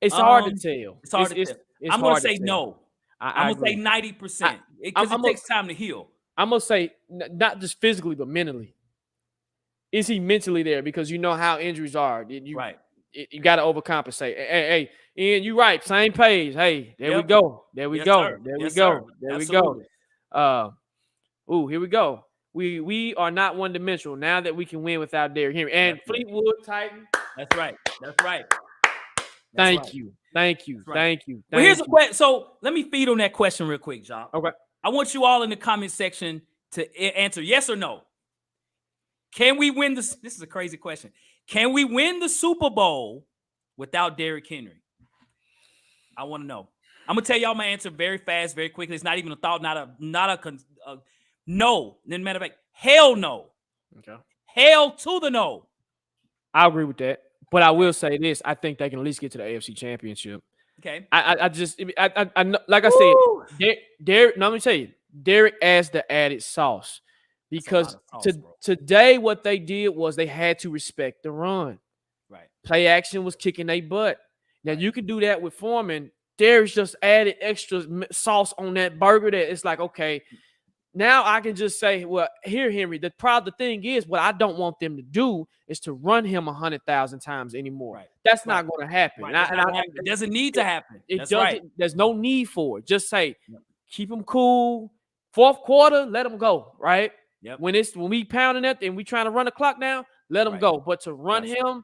It's hard to tell. It's hard to tell. I'm going to say no. I'm going to say 90% because it takes time to heal. I'm going to say not just physically, but mentally. Is he mentally there? Because you know how injuries are. Right. You got to overcompensate. Hey, Ian, you right. Same page. Hey, there we go. There we go. Sir. There we yes, go. Sir. There Absolutely. we go. Here we go. We are not one-dimensional now that we can win without Derrick Henry. And Fleetwood Titan. That's right. Thank you. Well, here's a question. So let me feed on that question real quick, John. Okay. I want you all in the comment section to answer yes or no. Can we win this? This is a crazy question. Can we win the Super Bowl without Derrick Henry? I want to know. I'm gonna tell y'all my answer very fast, very quickly. It's not even a thought, not a no. Then matter of fact, hell no. Okay. Hell to the no. I agree with that. But I will say this: I think they can at least get to the AFC Championship. Okay. I like I said, Derrick. No, let me tell you, Derrick adds the added sauce Because today what they did was they had to respect the run. Right. Play action was kicking their butt. Now you can do that with Foreman. Derrick just added extra sauce on that burger that it's like, okay, now I can just say, well, here, Henry, the thing is, what I don't want them to do is to run him 100,000 times anymore. Right. That's not going to happen. Right. It doesn't need to happen. It doesn't. Right. There's no need for it. Just say, keep him cool. Fourth quarter, let him go. Right. Yep. When we pounding it and we trying to run the clock now, let him go. But to run him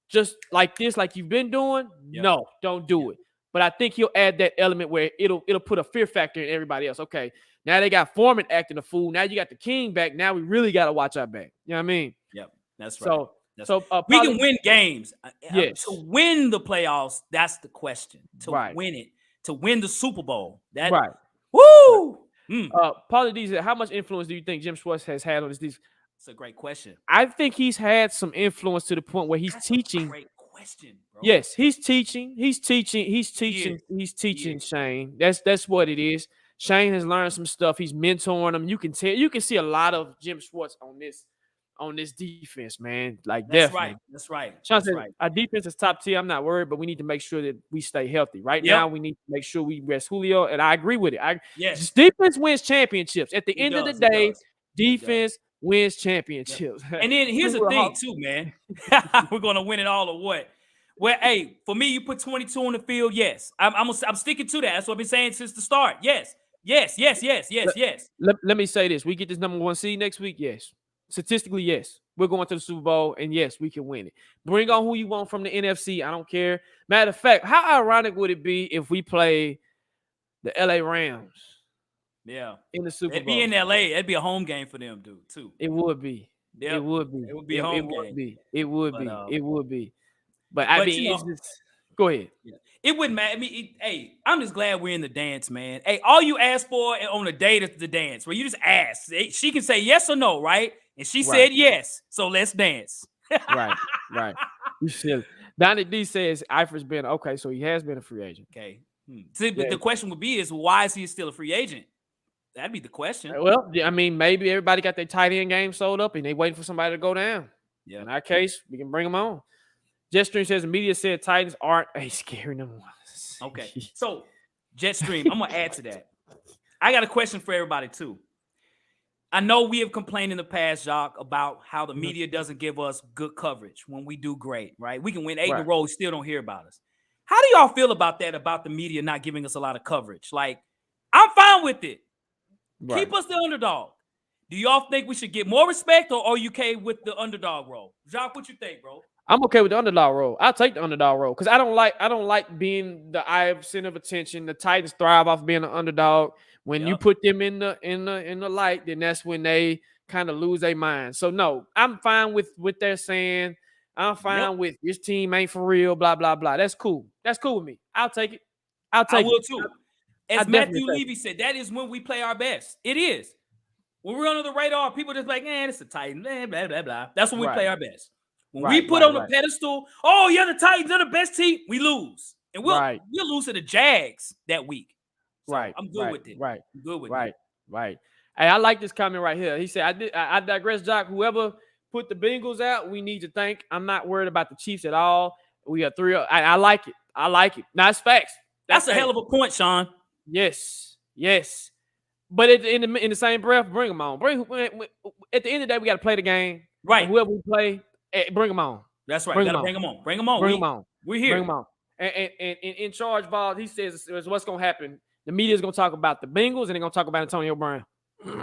just like this, like you've been doing, no, don't do it. But I think he'll add that element where it'll put a fear factor in everybody else. Okay, now they got Foreman acting a fool. Now you got the King back. Now we really got to watch our back. You know what I mean? Yep, that's right. So we can win games. Yes. To win the playoffs, that's the question. To win it, to win the Super Bowl. Right. Woo! Paulie D said, how much influence do you think Jim Schwartz has had on this defense? It's a great question. I think he's had some influence to the point where he's teaching. Great question, bro. Yes, he's teaching. He's teaching Shane. That's what it is. Shane has learned some stuff. He's mentoring him. You can see a lot of Jim Schwartz on this defense, man. Like definitely. That's right. Sean said, our defense is top tier. I'm not worried, but we need to make sure that we stay healthy. Right now, we need to make sure we rest Julio, and I agree with it. Yes. Defense wins championships. At the end of the day, defense wins championships. And then here's the thing, too, man. We're gonna win it all or what? Well, hey, for me, you put 22 on the field. Yes, I'm sticking to that. That's what I've been saying since the start. Yes. Let me say this: we get this number 1 seed next week. Yes. Statistically, yes, we're going to the Super Bowl, and yes, we can win it. Bring on who you want from the NFC. I don't care. Matter of fact, how ironic would it be if we play the LA Rams? Yeah, in the Super Bowl. It'd be in LA. It'd be a home game for them, dude. Too. It would be. Yep. It would be. It would be a home game. It would be. But I mean, it's just. Go ahead. Yeah. It wouldn't matter. I mean, hey, I'm just glad we're in the dance, man. Hey, all you ask for on a date is the dance, where you just ask. She can say yes or no, right? And she said yes, so let's dance. Right. You should. Donnie D says Eifert's been okay, so he has been a free agent. Okay. See, but the question would be why is he still a free agent? That'd be the question. Well, I mean, maybe everybody got their tight end game sold up and they waiting for somebody to go down. Yeah. In our case, we can bring them on. Jetstream says the media said Titans aren't a scary number 1. Okay. So, Jetstream, I'm going to add to that. I got a question for everybody, too. I know we have complained in the past, Jacques, about how the media doesn't give us good coverage when we do great, right? We can win 8 in a row, still don't hear about us. How do y'all feel about that, about the media not giving us a lot of coverage? Like, I'm fine with it. Right. Keep us the underdog. Do y'all think we should get more respect, or are you okay with the underdog role? Jacques, what you think, bro? I'm okay with the underdog role. I'll take the underdog role because I don't like being the eye of center of attention. The Titans thrive off being an underdog. When you put them in the light, then that's when they kind of lose their mind. So no, I'm fine with what they're saying. I'm fine with this team ain't for real, blah, blah, blah. That's cool. That's cool with me. I'll take it. I will too. As Matthew Levy said, that is when we play our best. It is. When we're under the radar, people just like, it's a Titan, blah, blah, blah. That's when we play our best. When we put on the pedestal, the Titans are the best team, we lose. And we'll lose to the Jags that week. So I'm good with it. Right. I'm good with it. Right. Hey, I like this comment right here. He said, I digress, Jock. Whoever put the Bengals out, we need to thank. I'm not worried about the Chiefs at all. We got 3. I like it. Now, it's facts. That's a hell of a point, Sean. Yes. But in the same breath, bring them on. At the end of the day, we got to play the game. Right. Whoever we play, bring them on. That's right. Bring them on. Bring them on. We're here. Bring them on. And in charge, Ball, he says what's going to happen. The media is going to talk about the Bengals, and they're going to talk about Antonio Brown.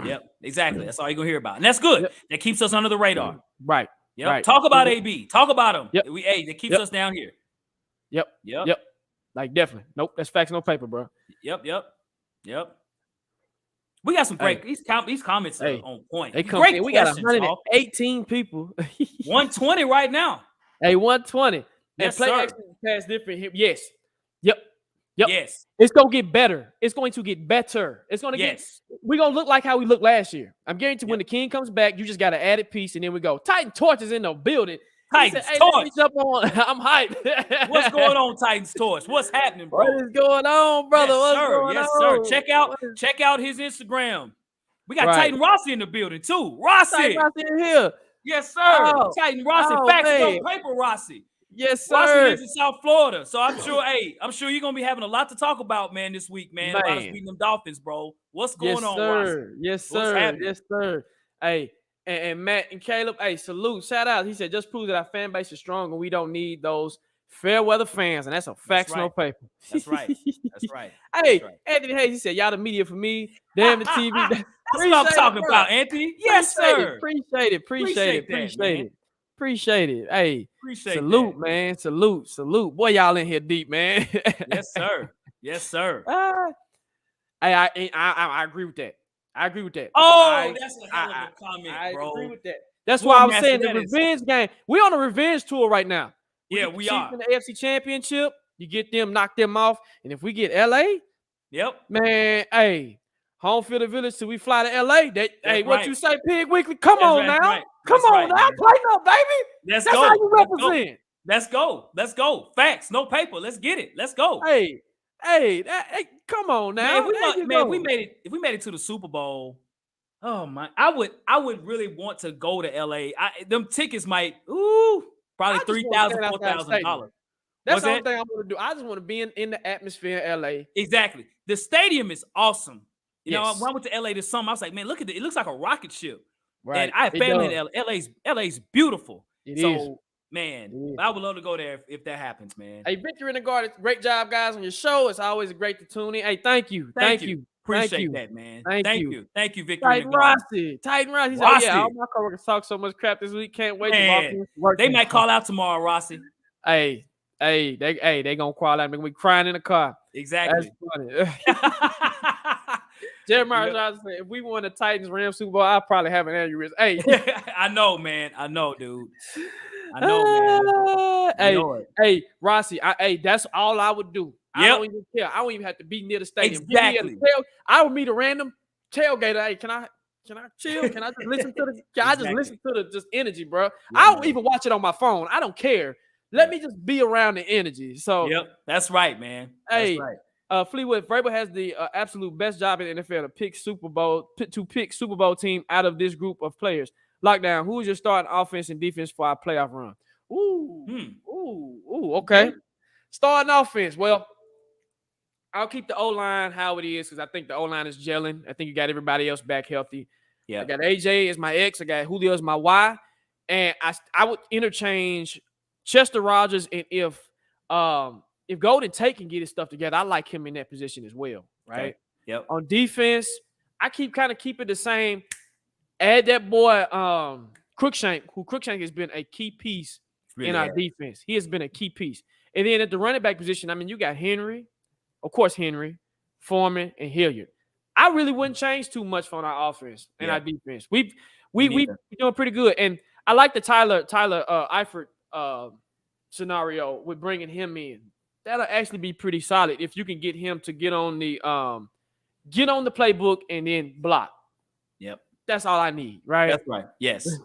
Yep, exactly. That's all you're going to hear about. And that's good. Yep. That keeps us under the radar. Right. Yep. Right. Talk about AB. Talk about him. Yep. That keeps us down here. Yep. Like, definitely. Nope, that's facts, no paper, bro. Yep. We got some great. These comments are on point. They come in. We got 118 people. 120 right now. Hey, 120. Yes, play sir. action pass different here. Yes. Yep. Yes. It's going to get better. It's going to get better. It's going to get. We're going to look like how we looked last year. I'm guaranteed when the King comes back, you just got to add a piece, and then we go. Titan Torch is in the building. Titans Torch. I'm hyped. What's going on, Titans Torch? What's happening, bro? What is going on, brother? Yes, sir. Check out his Instagram. We got Titan Rossi in the building too. Rossi. Titan Rossi in here. Yes, sir. Titan Rossi. Facts, no paper Rossi. Yes, sir. Rossi lives in South Florida. So I'm sure, I'm sure you're going to be having a lot to talk about, man, this week, man. About us beating them Dolphins, bro. What's going on, Rossi? Yes, sir. Yes, sir. Hey, and Matt and Caleb, hey, salute. Shout out. He said, just prove that our fan base is strong and we don't need those fair weather fans. And that's a facts, no paper. That's right. That's right. Hey, Anthony Hayes, he said, y'all the media for me. Damn the TV. That's what I'm talking about, Anthony. Yes, sir. Appreciate it. Hey, salute, man. Salute. Boy, y'all in here deep, man. Yes, sir. Yes, sir. I agree with that. Oh, that's a hell of a comment, bro. I agree with that. That's why I was saying the revenge game. We're on a revenge tour right now. Yeah, we are. In the AFC Championship, you get them, knock them off. And if we get LA, man, hey, home field advantage till we fly to LA. What you say, Pig Weekly? Come on now. Come on now. Tighten up, baby. That's how you represent. Let's go. Facts, no paper. Let's get it. Let's go. Hey, come on now. Man, if we made it to the Super Bowl, oh my, I would really want to go to LA. Them tickets might, probably $3,000, $4,000. That's the only thing I want to do. I just want to be in the atmosphere in LA. Exactly. The stadium is awesome. You know, when I went to LA this summer, I was like, man, look at it. It looks like a rocket ship. Right. And I have family in LA. LA's beautiful. It is. Man, I would love to go there if that happens, man. Hey, Victor in the Garden, great job, guys, on your show. It's always great to tune in. Hey, thank you. Appreciate that, man. Thank you, Victor. Titan Rossi. He said, all my coworkers talk so much crap this week. Can't wait to work. They might call out tomorrow, Rossi. They gonna call out. They're gonna be crying in the car. Exactly. That's funny. Jeremiah Johnson said, if we won the Titans-Rams Super Bowl, I'll probably have an aneurysm. Hey. I know, man. I know, dude. I know, man. Hey, Rossi, that's all I would do. I don't even care. I don't even have to be near the stadium. Exactly. I would meet a random tailgater. Hey, can I chill? Can I just listen to the energy, bro? I don't even watch it on my phone. I don't care. Let me just be around the energy. So that's right, man. That's right. Fleetwood Vrabel has the absolute best job in the NFL to pick Super Bowl team out of this group of players. Lockdown, who is your starting offense and defense for our playoff run? Okay. Starting offense. Well, I'll keep the O-line how it is because I think the O-line is gelling. I think you got everybody else back healthy. Yeah. I got AJ as my X. I got Julio as my Y. And I would interchange Chester Rogers, and if Golden Tate can get his stuff together, I like him in that position as well, right? Okay. Yep. On defense, I keep it the same. Add that boy Cruikshank, who has been a key piece in our defense. He has been a key piece. And then at the running back position, I mean, you got Henry, Foreman, and Hilliard. I really wouldn't change too much on our offense and our defense. We doing pretty good. And I like the Tyler Eifert scenario with bringing him in. That'll actually be pretty solid if you can get him to get on the playbook and then block. Yep. That's all I need, right? That's right. Yes. And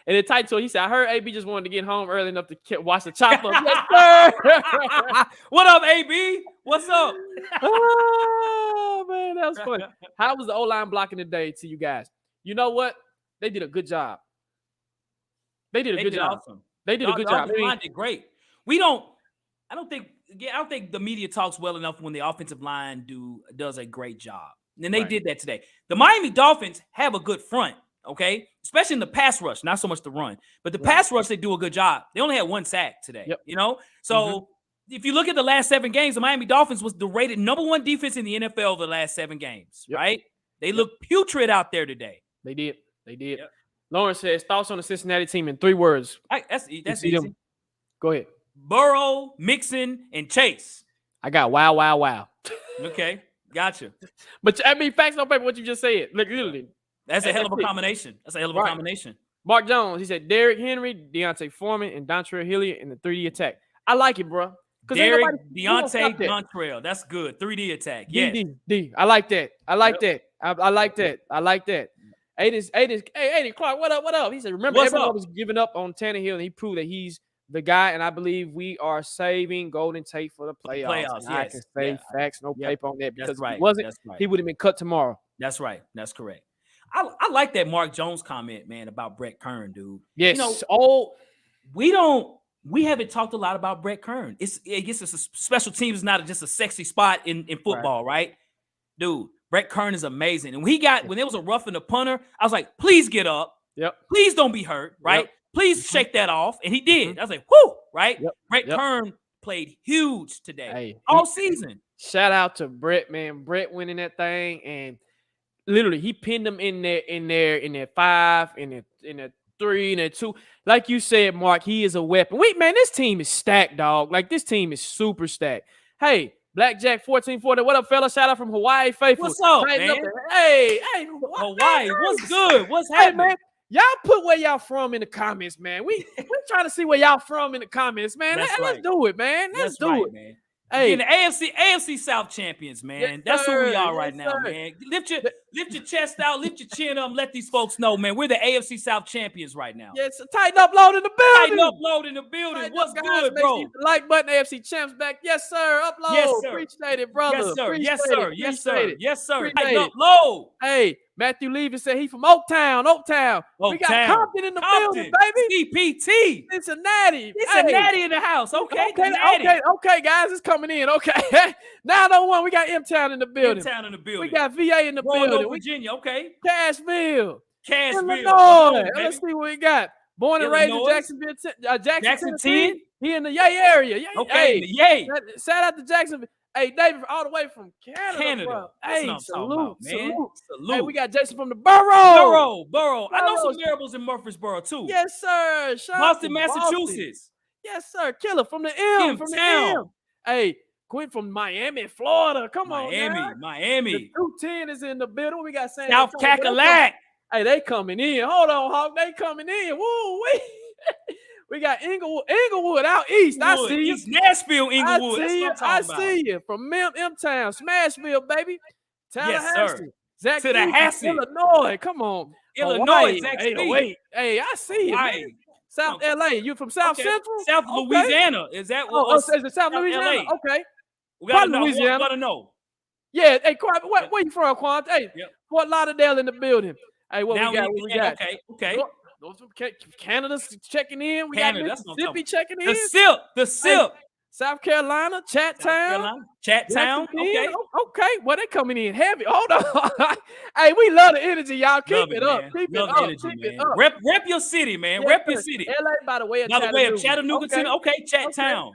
then Titan told he said, I heard AB just wanted to get home early enough to watch the chop up. Yes, sir. What up, AB? What's up? Oh, man, that was funny. How was the O-line blocking today to you guys? You know what? They did a good job. They did a good job. Awesome. They did a good job. The line did great. I don't think the media talks well enough when the offensive line does a great job. And they did that today. The Miami Dolphins have a good front, okay? Especially in the pass rush, not so much the run. But the pass rush, they do a good job. They only had one sack today, you know? So if you look at the last 7 games, the Miami Dolphins was the rated number 1 defense in the NFL the last 7 games, right? They look putrid out there today. They did. Yep. Lawrence says, thoughts on the Cincinnati team in 3 words. That's easy. Go ahead. Burrow, Mixon, and Chase. I got wow. Okay. Gotcha. But I mean, facts on paper, what you just said. Like, literally. That's a hell of a combination. Mark Jones, he said Derrick Henry, Deontay Foreman, and Dontrell Hilliard in the 3D attack. I like it, bro. Derrick, Deontay, Dontrell. That's good. 3D attack. Yes. D. I like that. I like that. Aiden Clark, what up? He said, remember, everyone was giving up on Tannehill, and he proved that he's the guy, and I believe we are saving Golden Tate for the playoffs. Yes. I can say facts, no paper on that, because if he wasn't, he would have been cut tomorrow. That's right. That's correct. I like that Mark Jones comment, man, about Brett Kern, dude. Yes. We haven't talked a lot about Brett Kern. I guess it's a special teams, is not just a sexy spot in football, right? Dude, Brett Kern is amazing. And when there was a roughing the punter, I was like, please get up. Yep. Please don't be hurt, right? Yep. Please shake that off. And he did. I was like, whoo, right? Yep. Brett Kern played huge today, all season. Shout out to Brett, man. Brett winning that thing, and literally he pinned them in there 5, in there 3, in there 2. Like you said, Mark, he is a weapon. Man, this team is stacked, dog. Like, this team is super stacked. Hey, Blackjack 1440. What up, fella? Shout out from Hawaii, faithful. What's up, man? Hey, Hawaii. What's good? What's happening, man? Y'all put where y'all from in the comments, man. We trying to see where y'all from in the comments, man. Let's do it, man. Let's do it, man. Hey, the AFC South champions, man. Yes, That's sir. who we are right now, man. Lift your chest out, lift your chin up, and let these folks know, man. We're the AFC South champions right now. Yes, tighten up, load in the building. What's good, bro? Hit the like button, AFC champs back. Yes, sir. Upload. Yes, sir. Appreciate it, brother. Yes, sir. Appreciate Tighten up, load. Hey, Matthew Levy said he from Oaktown. We got Compton in the building, baby. CPT. Cincinnati in the house. Okay, guys, it's coming in. Okay. 901, we got M-Town in the building. We got VA in the building. Virginia, okay. Cashville. Illinois. Let's see what we got. Born and raised in Jacksonville, Jackson 10. He in the Yay area. Okay, Yay. Shout out to Jacksonville. Hey, David, all the way from Canada. Bro. Hey, salute. Hey, we got Jason from the Borough. I know some Marbles in Murfreesboro, too. Yes, sir. Boston, Massachusetts. Yes, sir. Killer from the M. From the M. Hey, Quinn from Miami, Florida. Come on, Miami. The 210 is in the building. We got South Cackalack. Hey, they coming in. Hold on, Hawk. They coming in. Woo-wee. We got Inglewood out east. I see you. East Nashville, Inglewood. I see you. From M-Town, Smashville, baby. Tallahassee. Yes, sir. To the Hassy. Illinois. Come on. Illinois. Hey, I see you. South LA. You from South Central? South Louisiana. Is that what? Is it South Louisiana? Okay. We got to know. Yeah. Hey, where you from, Quant? Hey, Fort Lauderdale in the building. Hey, what we got? Okay. Those from Canada's checking in. We got Mississippi checking in. The SIP. South Carolina, Chattown. Okay. Well, they coming in heavy. Hold on. Hey, we love the energy, y'all. Keep it up. Rep your city, man. Rep your city. LA by the way of Chattanooga. Okay, Chattown.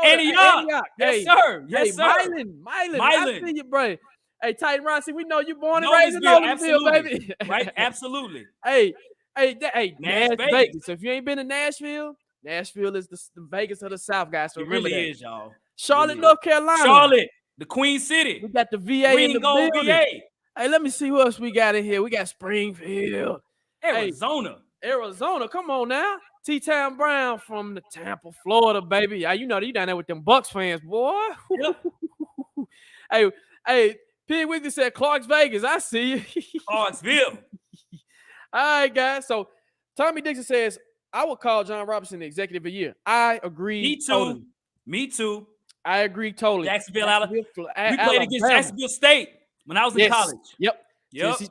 Antioch. Yes, sir. Mylan. I see you, bro. Hey, Titan Rossi, we know you born and raised in Nolensville, baby. Right? Absolutely. Hey, Vegas. So if you ain't been to Nashville is the Vegas of the South, guys. So it really is, y'all. Charlotte, North Carolina. Charlotte, the Queen City. We got the VA in the building. VA. Hey, let me see who else we got in here. We got Springfield. Arizona. Come on now. T-Town Brown from the Tampa, Florida, baby. You know you down there with them Bucks fans, boy. Yep. Hey, P. Wiggly said Clarks, Vegas. I see you. Clarksville. All right, guys. So Tommy Dixon says, I would call John Robinson the executive of the year. I agree. Me too. I agree totally. Jacksonville, Alabama. We played against Jacksonville State when I was in college. Yep.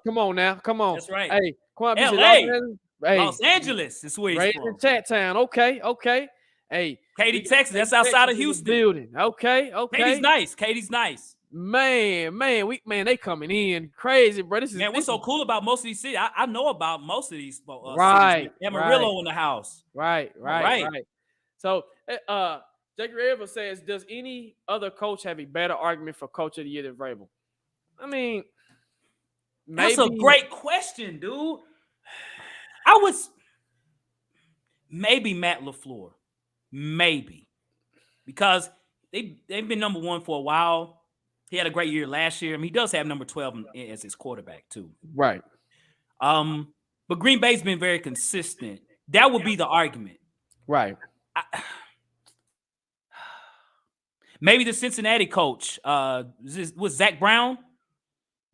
Come on now. Come on. That's right. Hey, LA. Los Angeles is where he's from. Chattown. Okay. Hey. Katy, Texas. That's outside of Houston. Building. Okay. Katie's nice. Man, they coming in crazy, bro. What's so cool about most of these cities? I know about most of these cities. Amarillo in the house. Right. So, Jake River says, does any other coach have a better argument for coach of the year than Vrabel? I mean, maybe. That's a great question, dude. I was maybe Matt LaFleur, maybe, because they've been number one for a while. He had a great year last year. I mean, he does have number 12 as his quarterback too. Right. But Green Bay's been very consistent. That would be the argument. Right. Maybe the Cincinnati coach was Zach Brown,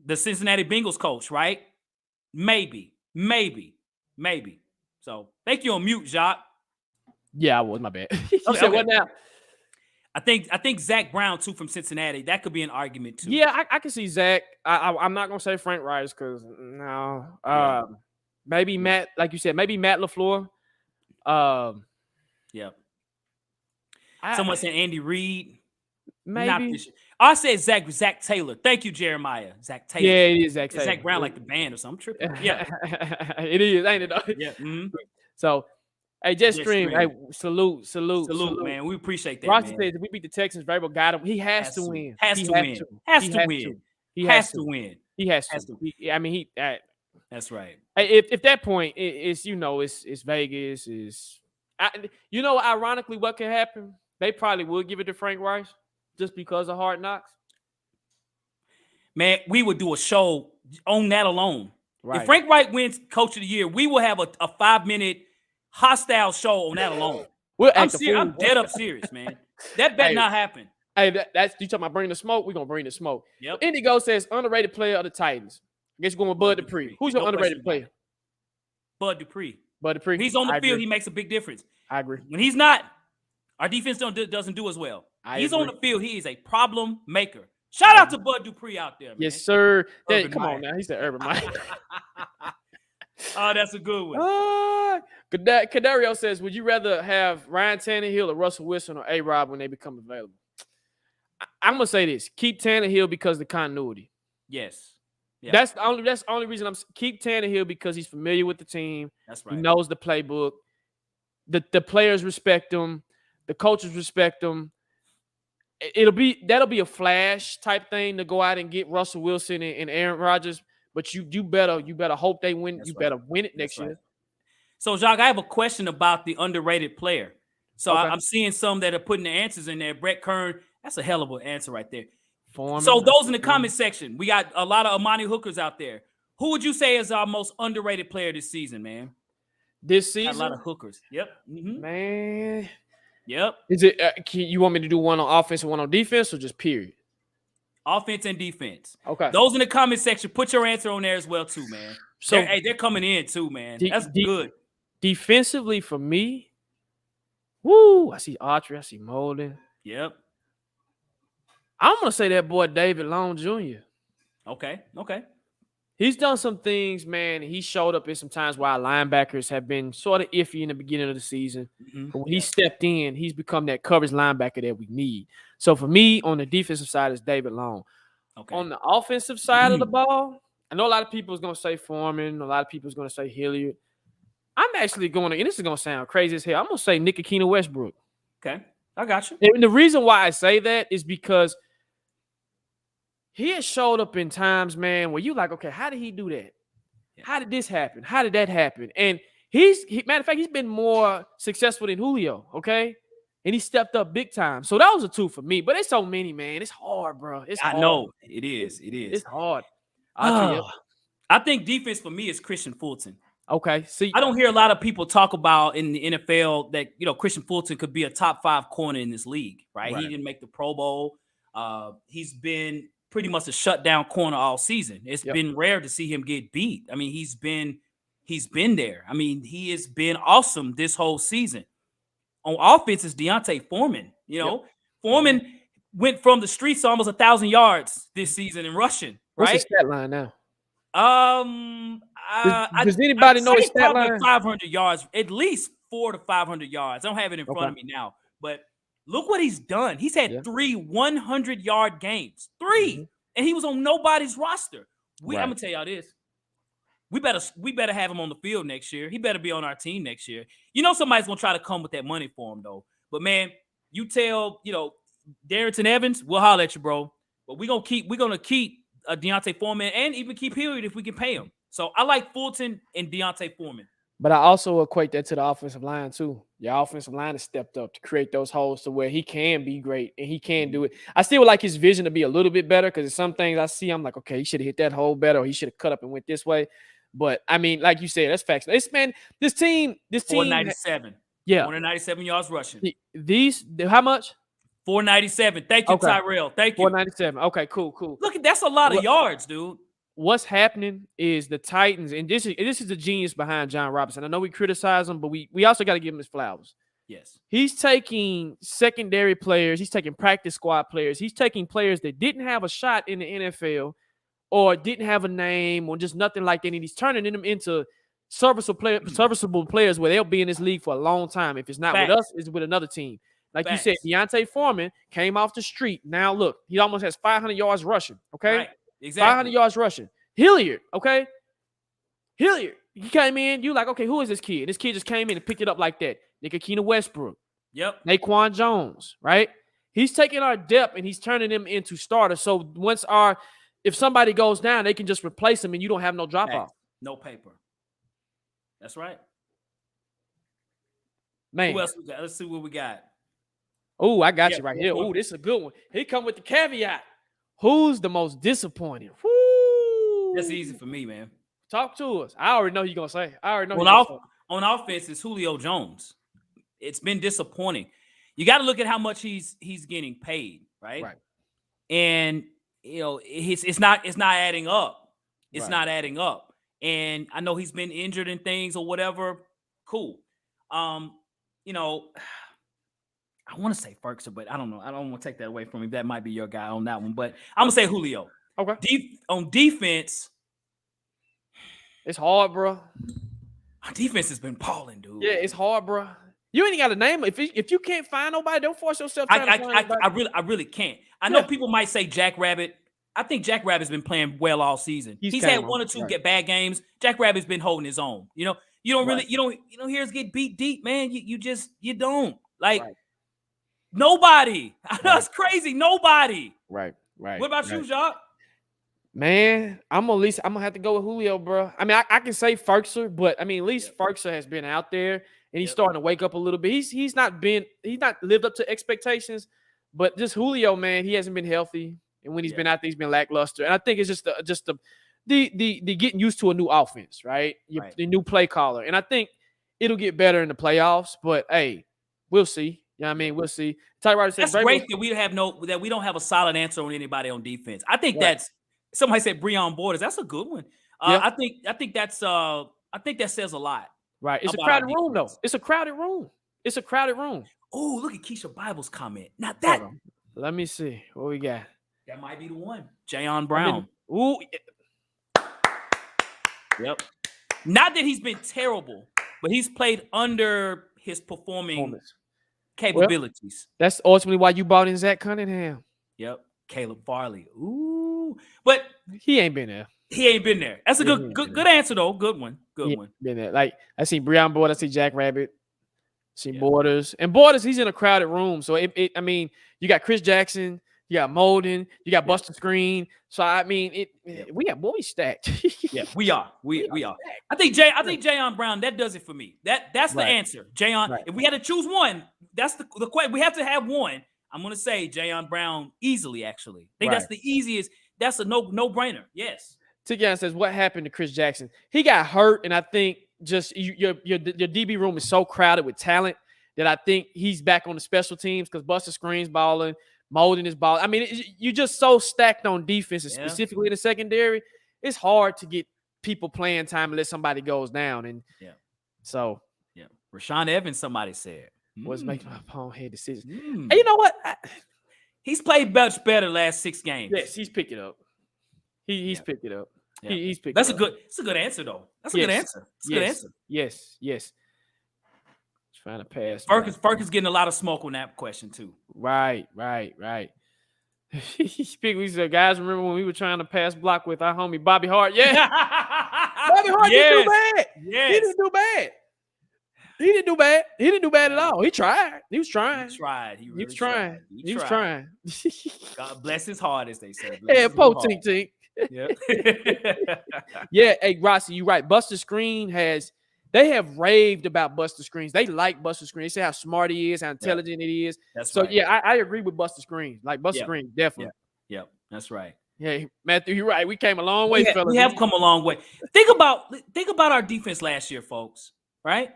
the Cincinnati Bengals coach, right? Maybe. So thank you on mute, Jacques. Yeah, I was. My bad. You said what now? I think Zach Brown too from Cincinnati. That could be an argument too. Yeah, I can see Zach. I'm not gonna say Frank Rice because no. Maybe Matt, like you said, maybe Matt LaFleur. Yeah. Someone said Andy Reid. Maybe. I said Zach Taylor. Thank you, Jeremiah. Zach Taylor. Yeah, it is Zach Taylor. Zach Brown like the band or something. Yeah. It is, ain't it? Though? Yeah. Mm-hmm. So, hey, Jetstream. Hey, salute, man. We appreciate that. Rossi says if we beat the Texans, Vrabel got him. He has to win. Has to win. He has to win. I mean, that's right. If that point it's it's Vegas ironically what could happen, they probably would give it to Frank Rice just because of Hard Knocks. Man, we would do a show on that alone. Right. If Frank Rice wins Coach of the Year, we will have a 5-minute hostile show on that alone. I'm dead up serious, man. That better not happen. Hey, that's you talking about bringing the smoke? We're gonna bring the smoke. Yep. Indigo says underrated player of the Titans. I guess you're going with Bud Dupree. Who's your underrated player? Bud Dupree. He's on the field. He makes a big difference. I agree. When he's not, our defense doesn't do as well. He's on the field. He is a problem maker. Shout out to Bud Dupree out there, man. Yes, sir. Come on now. He said Urban Meyer. Oh, that's a good one. Cadario says, would you rather have Ryan Tannehill or Russell Wilson or A-Rob when they become available? I'm going to say this. Keep Tannehill because of the continuity. Yes. Yeah. That's the only reason I'm keep Tannehill because he's familiar with the team. That's right. He knows the playbook. The players respect him. The coaches respect him. That'll be a flash type thing to go out and get Russell Wilson and Aaron Rodgers. But you better hope they win. That's you right. better win it next year. So, Jacques, I have a question about the underrated player. So I'm seeing some that are putting the answers in there. Brett Kern, that's a hell of an answer right there. So those in the comment section, we got a lot of Amani Hookers out there. Who would you say is our most underrated player this season, man? This season? Got a lot of hookers. Yep. Mm-hmm. Man. Yep. Is it? You want me to do one on offense and one on defense or just period? Offense and defense. Okay. Those in the comment section, put your answer on there as well too, man. So they're coming in too, man. That's good. Defensively for me, I see Autry, I see Molden. Yep. I'm going to say that boy David Long Jr. Okay. He's done some things, man. He showed up in some times while linebackers have been sort of iffy in the beginning of the season. Mm-hmm. But when he stepped in, he's become that coverage linebacker that we need. So for me, on the defensive side, it's David Long. Okay. On the offensive side of the ball, I know a lot of people is going to say Foreman. A lot of people is going to say Hilliard. I'm actually going to, and this is going to sound crazy as hell, I'm going to say Nicokeena Westbrook. Okay. I got you. And the reason why I say that is because he has showed up in times, man, where you like, okay, how did he do that? Yeah. How did this happen? How did that happen? And matter of fact, he's been more successful than Julio, okay? And he stepped up big time. So that was a 2 for me. But it's so many, man. It's hard, bro. I know. It is. It's hard. I think defense for me is Christian Fulton. Okay. See, I don't hear a lot of people talk about in the NFL that, Christian Fulton could be a top 5 corner in this league, right? He didn't make the Pro Bowl. He's been pretty much a shutdown corner all season. It's been rare to see him get beat. I mean, he's been there. I mean, he has been awesome this whole season. On offense is Deontay Foreman. Foreman went from the streets to almost 1,000 yards this season in rushing. What's right? his stat line now? Does anybody know his stat line? 500 yards, at least 400 to 500 yards. I don't have it in front of me now, but look what he's done. He's had 3 100-yard games. 3, and he was on nobody's roster. I'm gonna tell y'all this. We better have him on the field next year. He better be on our team next year. Somebody's gonna try to come with that money for him though. But man, you tell Darrington Evans, we'll holler at you, bro. But we're gonna keep Deontay Foreman and even keep Hilliard if we can pay him. So I like Fulton and Deontay Foreman. But I also equate that to the offensive line too. Your offensive line has stepped up to create those holes to where he can be great and he can do it. I still would like his vision to be a little bit better because some things I see, I'm like, okay, he should have hit that hole better or he should have cut up and went this way. But I mean, like you said, that's facts. This team 497. Yeah. 497 yards rushing. How much? 497. Thank you, Tyrell. Thank you. 497. Okay, cool. Look, that's a lot of yards, dude. What's happening is the Titans, and this is the genius behind John Robinson. I know we criticize him, but we also got to give him his flowers. Yes. He's taking secondary players. He's taking practice squad players. He's taking players that didn't have a shot in the NFL or didn't have a name or just nothing like that. And he's turning them into serviceable players where they'll be in this league for a long time. If it's not with us, it's with another team. Like you said, Deontay Foreman came off the street. Now, look, he almost has 500 yards rushing, okay? Right. Exactly. 500 yards rushing. Hilliard, okay? Hilliard, he came in. You like, okay, who is this kid? This kid just came in and picked it up like that. Nikakina Westbrook. Yep. Naquan Jones, right? He's taking our depth and he's turning them into starters. So if somebody goes down, they can just replace them and you don't have no drop-off. No paper. That's right. Man. Who else we got? Let's see what we got. Oh, I got you right here. Oh, this is a good one. He come with the caveat. Who's the most disappointing? Woo! That's easy for me, man. Talk to us. I already know you're going to say. I already know. On offense, it's Julio Jones. It's been disappointing. You got to look at how much he's getting paid, right? Right. And it's not adding up. It's not adding up. And I know he's been injured and things or whatever. Cool. I want to say Ferguson, but I don't know. I don't want to take that away from him. That might be your guy on that one, but I'm gonna say Julio. Okay. On defense, it's hard, bro. Our defense has been balling, dude. Yeah, it's hard, bro. You ain't got to name it. If you can't find nobody, don't force yourself. I really can't. I know people might say Jack Rabbit. I think Jack Rabbit's been playing well all season. He's had one or two bad games. Jack Rabbit's been holding his own. You don't hear us get beat deep, man. You don't like nobody. That's crazy. Nobody. Right. What about you, Jacques? Man, I'm gonna have to go with Julio, bro. I mean, I can say Ferguson, but I mean, at least Ferguson has been out there and he's starting to wake up a little bit. He's not lived up to expectations, but just Julio, man, he hasn't been healthy, and when he's been out there, he's been lackluster. And I think it's just the getting used to a new offense, right? The new play caller, and I think it'll get better in the playoffs. But hey, we'll see. You know what I mean? We'll see. That's great that we don't have a solid answer on anybody on defense. I think that's. Somebody said Breon Borders. That's a good one. I think that says a lot. Right. It's a crowded room, though. It's a crowded room. Oh, look at Keisha Bible's comment. Now that. Let me see what we got. That might be the one. Jayon Brown. Yep. Not that he's been terrible, but he's played under his performing capabilities. Well, that's ultimately why you bought in Zach Cunningham. Yep. Caleb Farley. Ooh. But he ain't been there. That's a good answer, though. Good one. Been there. Like, I see Breon Borders, I see Jack Rabbit, Borders. And Borders, he's in a crowded room. So, I mean, you got Chris Jackson, you got Molden, you got Buster Screen. So, I mean, we stacked. Yeah, we are. We are. I think Jayon Brown, that does it for me. That's the answer. Jayon, if we had to choose one, that's the question. We have to have one. I'm going to say Jayon Brown easily, actually. I think that's the easiest. That's a no-brainer. Yes. Tigian says, what happened to Chris Jackson? He got hurt, and I think just your DB room is so crowded with talent that I think he's back on the special teams because Buster Screen's balling, Molden is balling. I mean, you're just so stacked on defense, specifically in the secondary. It's hard to get people playing time unless somebody goes down. And so. Yeah. Rashawn Evans, somebody said. Was making my opponent head decisions. And you know what? He's played much better last 6 games. Yes, he's picked it up. He's picked it up. Yeah. He's picked That's it a up. It's a good answer, though. That's a good answer. It's a good answer. Yes. Trying to pass. Ferk's getting a lot of smoke on that question, too. Right. We said, guys, remember when we were trying to pass block with our homie Bobby Hart? Yeah. Bobby Hart didn't do bad. Yes. He didn't do bad. He didn't do bad at all. He tried. He was trying. He was trying. God bless his heart, as they say. Tink. Yeah. Yeah. Hey, Rossi, you're right. Buster Screen they have raved about Buster Screens. They like Buster Screen. They say how smart he is, how intelligent it is. I agree with Buster Screen. Like Buster Screen, definitely. Yep. That's right. Yeah, Matthew, you're right. We came a long way, fellas. We have come a long way. Think about our defense last year, folks. Right?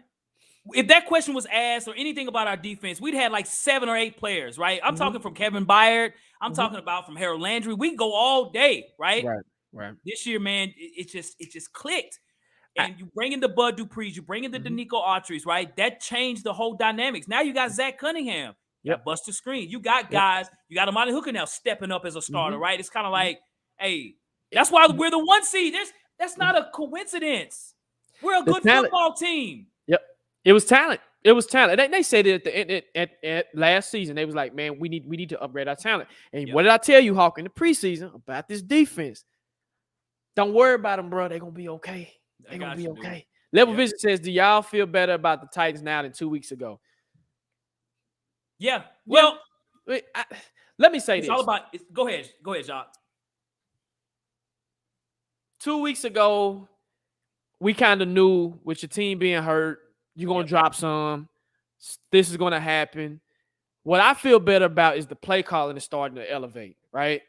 If that question was asked or anything about our defense, we'd had like 7 or 8 players, right? I'm talking from Kevin Byard. I'm talking about from Harold Landry. We can go all day, right? Right. This year, man, it just clicked. And you bring in the Bud Duprees, you bring in the Danico Autry's, right? That changed the whole dynamics. Now you got Zach Cunningham, you got Buster Screen. You got guys, you got Amani Hooker now stepping up as a starter, right? It's kind of like, hey, that's why we're the 1 seed. That's not a coincidence. We're a good football team. Yep. It was talent. It was talent. They said it at last season. They was like, man, we need to upgrade our talent. And what did I tell you, Hawk, in the preseason about this defense? Don't worry about them, bro. They're going to be okay. They're going to be okay. Level Vision says, do y'all feel better about the Titans now than 2 weeks ago? Yeah. Well, let me say this. It's all about – go ahead, Jacques. 2 weeks ago, we kind of knew with your team being hurt, you're going to drop some. This is going to happen. What I feel better about is the play calling is starting to elevate, right?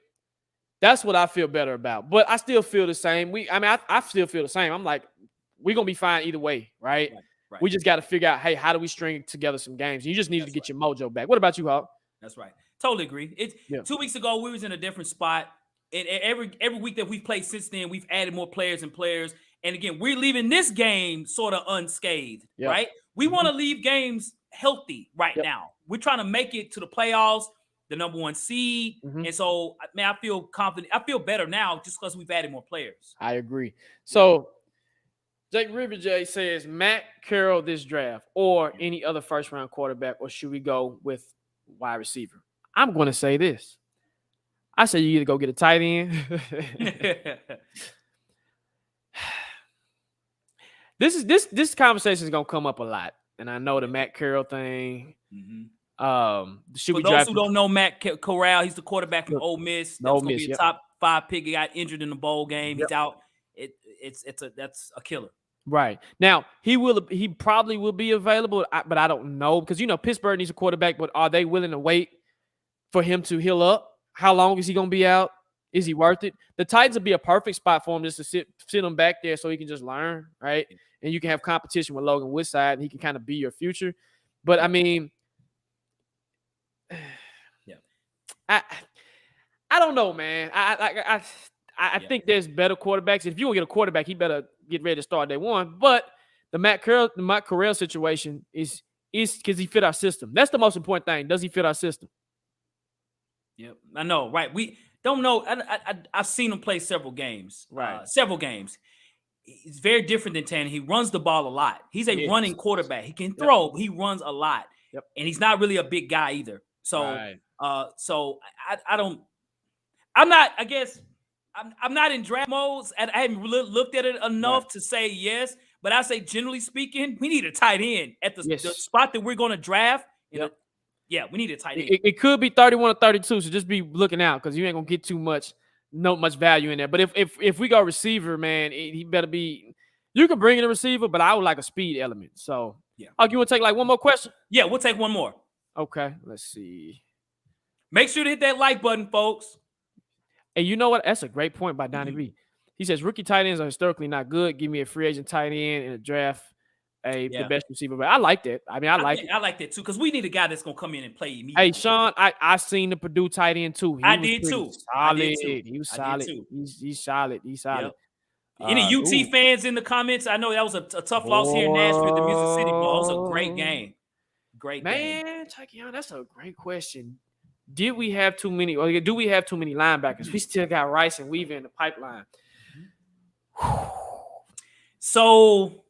That's what I feel better about. But I still feel the same. I still feel the same. I'm like, we're going to be fine either way, right? Right. We just got to figure out, hey, how do we string together some games? You just need to get your mojo back. What about you, Hawk? That's right. Totally agree. 2 weeks ago, we was in a different spot. And every week that we've played since then, we've added more players and players. And again, we're leaving this game sort of unscathed, right? We want to leave games healthy right now. We're trying to make it to the playoffs, the number 1 seed. And so, man, I feel confident. I feel better now just because we've added more players. I agree. So, Jake River J says, Matt Carroll this draft or any other first-round quarterback, or should we go with wide receiver? I'm going to say this. I say you either go get a tight end. This conversation is gonna come up a lot, and I know the Matt Carroll thing. For those who don't know Matt Corral, he's the quarterback from Ole Miss. That was gonna be a top 5 pick. He got injured in the bowl game. He's out. That's a killer. Right now, he probably will be available, but I don't know because Pittsburgh needs a quarterback. But are they willing to wait for him to heal up? How long is he going to be out? Is he worth it? The Titans would be a perfect spot for him just to sit him back there so he can just learn, right? And you can have competition with Logan Woodside, and he can kind of be your future. But, I mean, I don't know, man. I think there's better quarterbacks. If you want to get a quarterback, he better get ready to start day one. But the Matt Corral situation is because he fit our system. That's the most important thing. Does he fit our system? Yep, I know, right? We don't know. I've seen him play several games. Right. Several games. He's very different than Tanner. He runs the ball a lot. He's a running quarterback. He can throw, but he runs a lot. Yep. And he's not really a big guy either. So, I'm not in draft modes. I haven't really looked at it enough to say yes. But I say, generally speaking, we need a tight end at the spot that we're going to draft. We need a tight end. It could be 31 or 32, so just be looking out because you ain't gonna get much value in there. But if we go receiver, man, he better be. You can bring in a receiver, but I would like a speed element. So you want to take like one more question? Yeah, we'll take one more. Okay, let's see. Make sure to hit that like button, folks. And you know what? That's a great point by Donnie B. He says rookie tight ends are historically not good. Give me a free agent tight end in a draft. The best receiver, but I like that. I mean, I like that too because we need a guy that's gonna come in and play immediately. Hey, Sean, I seen the Purdue tight end too. I did too. He was solid. He's solid. He's solid. Yep. Any UT fans in the comments? I know that was a tough loss here in Nashville, the Music City Bowl. It was a great game. Great game. Man, that's a great question. Did we have too many, or do we have too many linebackers? We still got Rice and Weaver in the pipeline. So.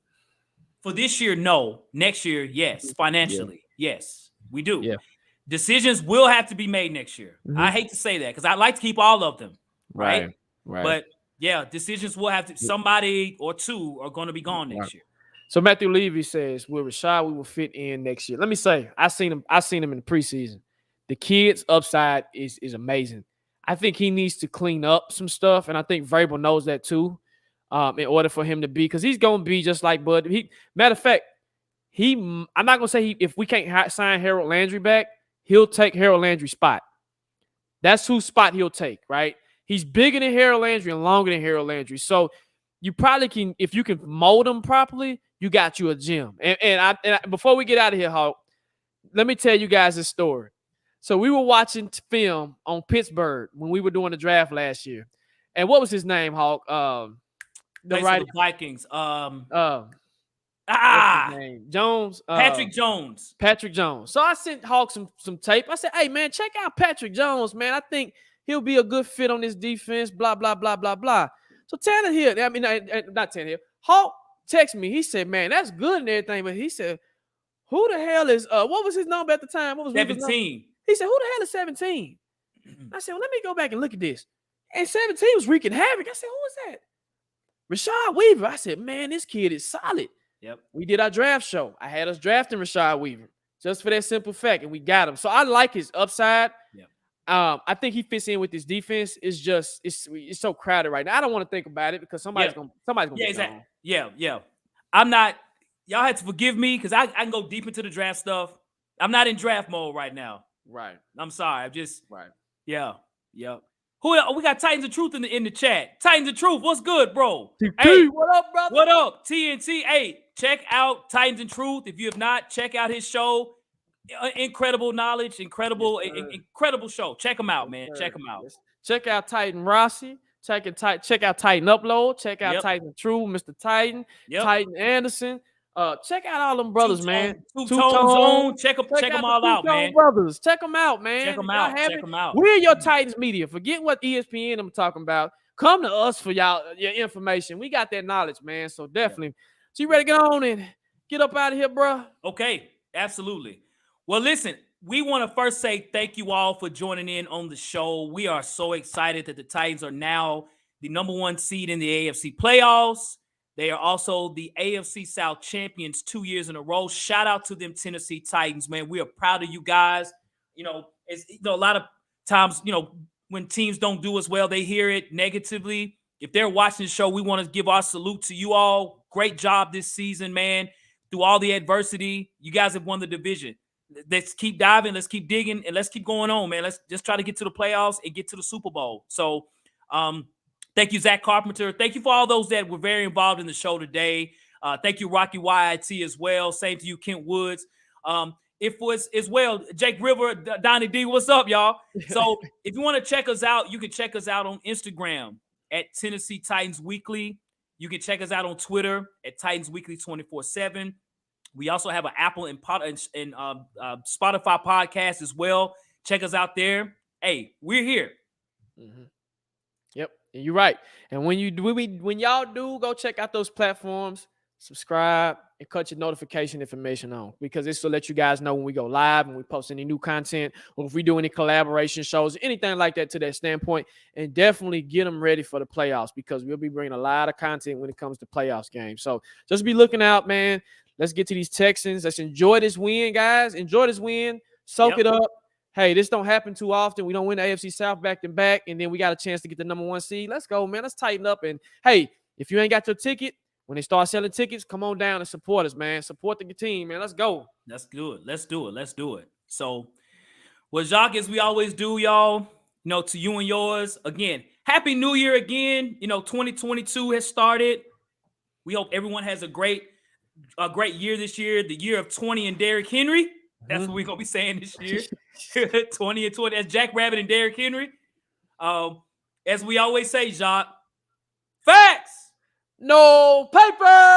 For this year, no. Next year, yes. Financially, yes, we do. Yeah. Decisions will have to be made next year. I hate to say that because I like to keep all of them, right? But decisions will have to. Somebody or two are going to be gone next year. So Matthew Levy says, "Will Rashad we will fit in next year?" Let me say, I seen him in the preseason. The kid's upside is amazing. I think he needs to clean up some stuff, and I think Vrabel knows that too. In order for him to be, because he's gonna be just like Bud. Matter of fact, I'm not gonna say if we can't sign Harold Landry back, he'll take Harold Landry's spot. That's whose spot he'll take, right? He's bigger than Harold Landry and longer than Harold Landry. So you probably can, if you can mold him properly, you got you a gym. And before we get out of here, Hawk, let me tell you guys this story. So we were watching film on Pittsburgh when we were doing the draft last year, and what was his name, Hawk? The Vikings. Jones. Patrick Jones. Patrick Jones. So I sent Hawk some tape. I said, hey, man, check out Patrick Jones, man. I think he'll be a good fit on this defense, blah, blah, blah, blah, blah. So not Tannehill. Hawk texted me. He said, man, that's good and everything. But he said, who the hell is, what was his number at the time? What was 17. He said, who the hell is 17? I said, well, let me go back and look at this. And 17 was wreaking havoc. I said, who is that? Rashad Weaver. I said, man, this kid is solid. Yep. We did our draft show. I had us drafting Rashad Weaver just for that simple fact, and we got him. So I like his upside. Yep. I think he fits in with this defense. It's just it's so crowded right now. I don't want to think about it because somebody's gonna be exactly. Yeah. I'm not. Y'all had to forgive me because I can go deep into the draft stuff. I'm not in draft mode right now. Right. I'm sorry. I'm just right. Yeah. Who we got? Titans of Truth in the chat. Titans of Truth, what's good, bro? TT, hey, what up, brother? What up, TNT? Hey, check out Titans of Truth. If you have not, check out his show. Incredible knowledge, incredible show. Check him out, man. Check him out. Check out Titan Rossi. Check out Titan Upload. Check out Titan True, Mr. Titan. Titan Anderson. Check out all them brothers, man. Two-Tone Zone. Check them all out, man. Brothers, check them out, man. Check them out. We're your Titans media. Forget what ESPN I'm talking about. Come to us for your information. We got that knowledge, man. So definitely. So you ready to get on and get up out of here, bro? Okay, absolutely. Well, listen, we want to first say thank you all for joining in on the show. We are so excited that the Titans are now the #1 seed in the AFC playoffs. They are also the AFC South champions 2 years in a row. Shout out to them Tennessee Titans, man. We are proud of you guys. A lot of times, when teams don't do as well, they hear it negatively. If they're watching the show, we want to give our salute to you all. Great job this season, man. Through all the adversity, you guys have won the division. Let's keep diving. Let's keep digging, and let's keep going on, man. Let's just try to get to the playoffs and get to the Super Bowl. So, thank you, Zach Carpenter. Thank you for all those that were very involved in the show today. Thank you, Rocky YIT, as well. Same to you, Kent Woods. It was as well, Jake River, Donnie D. What's up, y'all? So if you want to check us out, you can check us out on Instagram at Tennessee Titans Weekly. You can check us out on Twitter at Titans Weekly 24/7. We also have an Apple and Spotify podcast as well. Check us out there. Hey, we're here. Mm-hmm. Yep, and you're right. And when y'all do go check out those platforms, subscribe and cut your notification information on, because this will let you guys know when we go live, when we post any new content, or if we do any collaboration shows, anything like that to that standpoint. And definitely get them ready for the playoffs, because we'll be bringing a lot of content when it comes to playoffs games. So just be looking out, man. Let's get to these Texans. Let's enjoy this win, guys. Enjoy this win. Soak it up. Hey, this don't happen too often. We don't win the AFC South back to back, and then we got a chance to get the #1 seed. Let's go, man. Let's tighten up. And, hey, if you ain't got your ticket, when they start selling tickets, come on down and support us, man. Support the team, man. Let's go. Let's do it. So, well, Jacques, as we always do, y'all, to you and yours, again, Happy New Year again. 2022 has started. We hope everyone has a great year this year, the year of 20 and Derrick Henry. That's what we're going to be saying this year. 20 and 20. That's Jack Rabbit and Derrick Henry. As we always say, Jacques, facts. No paper.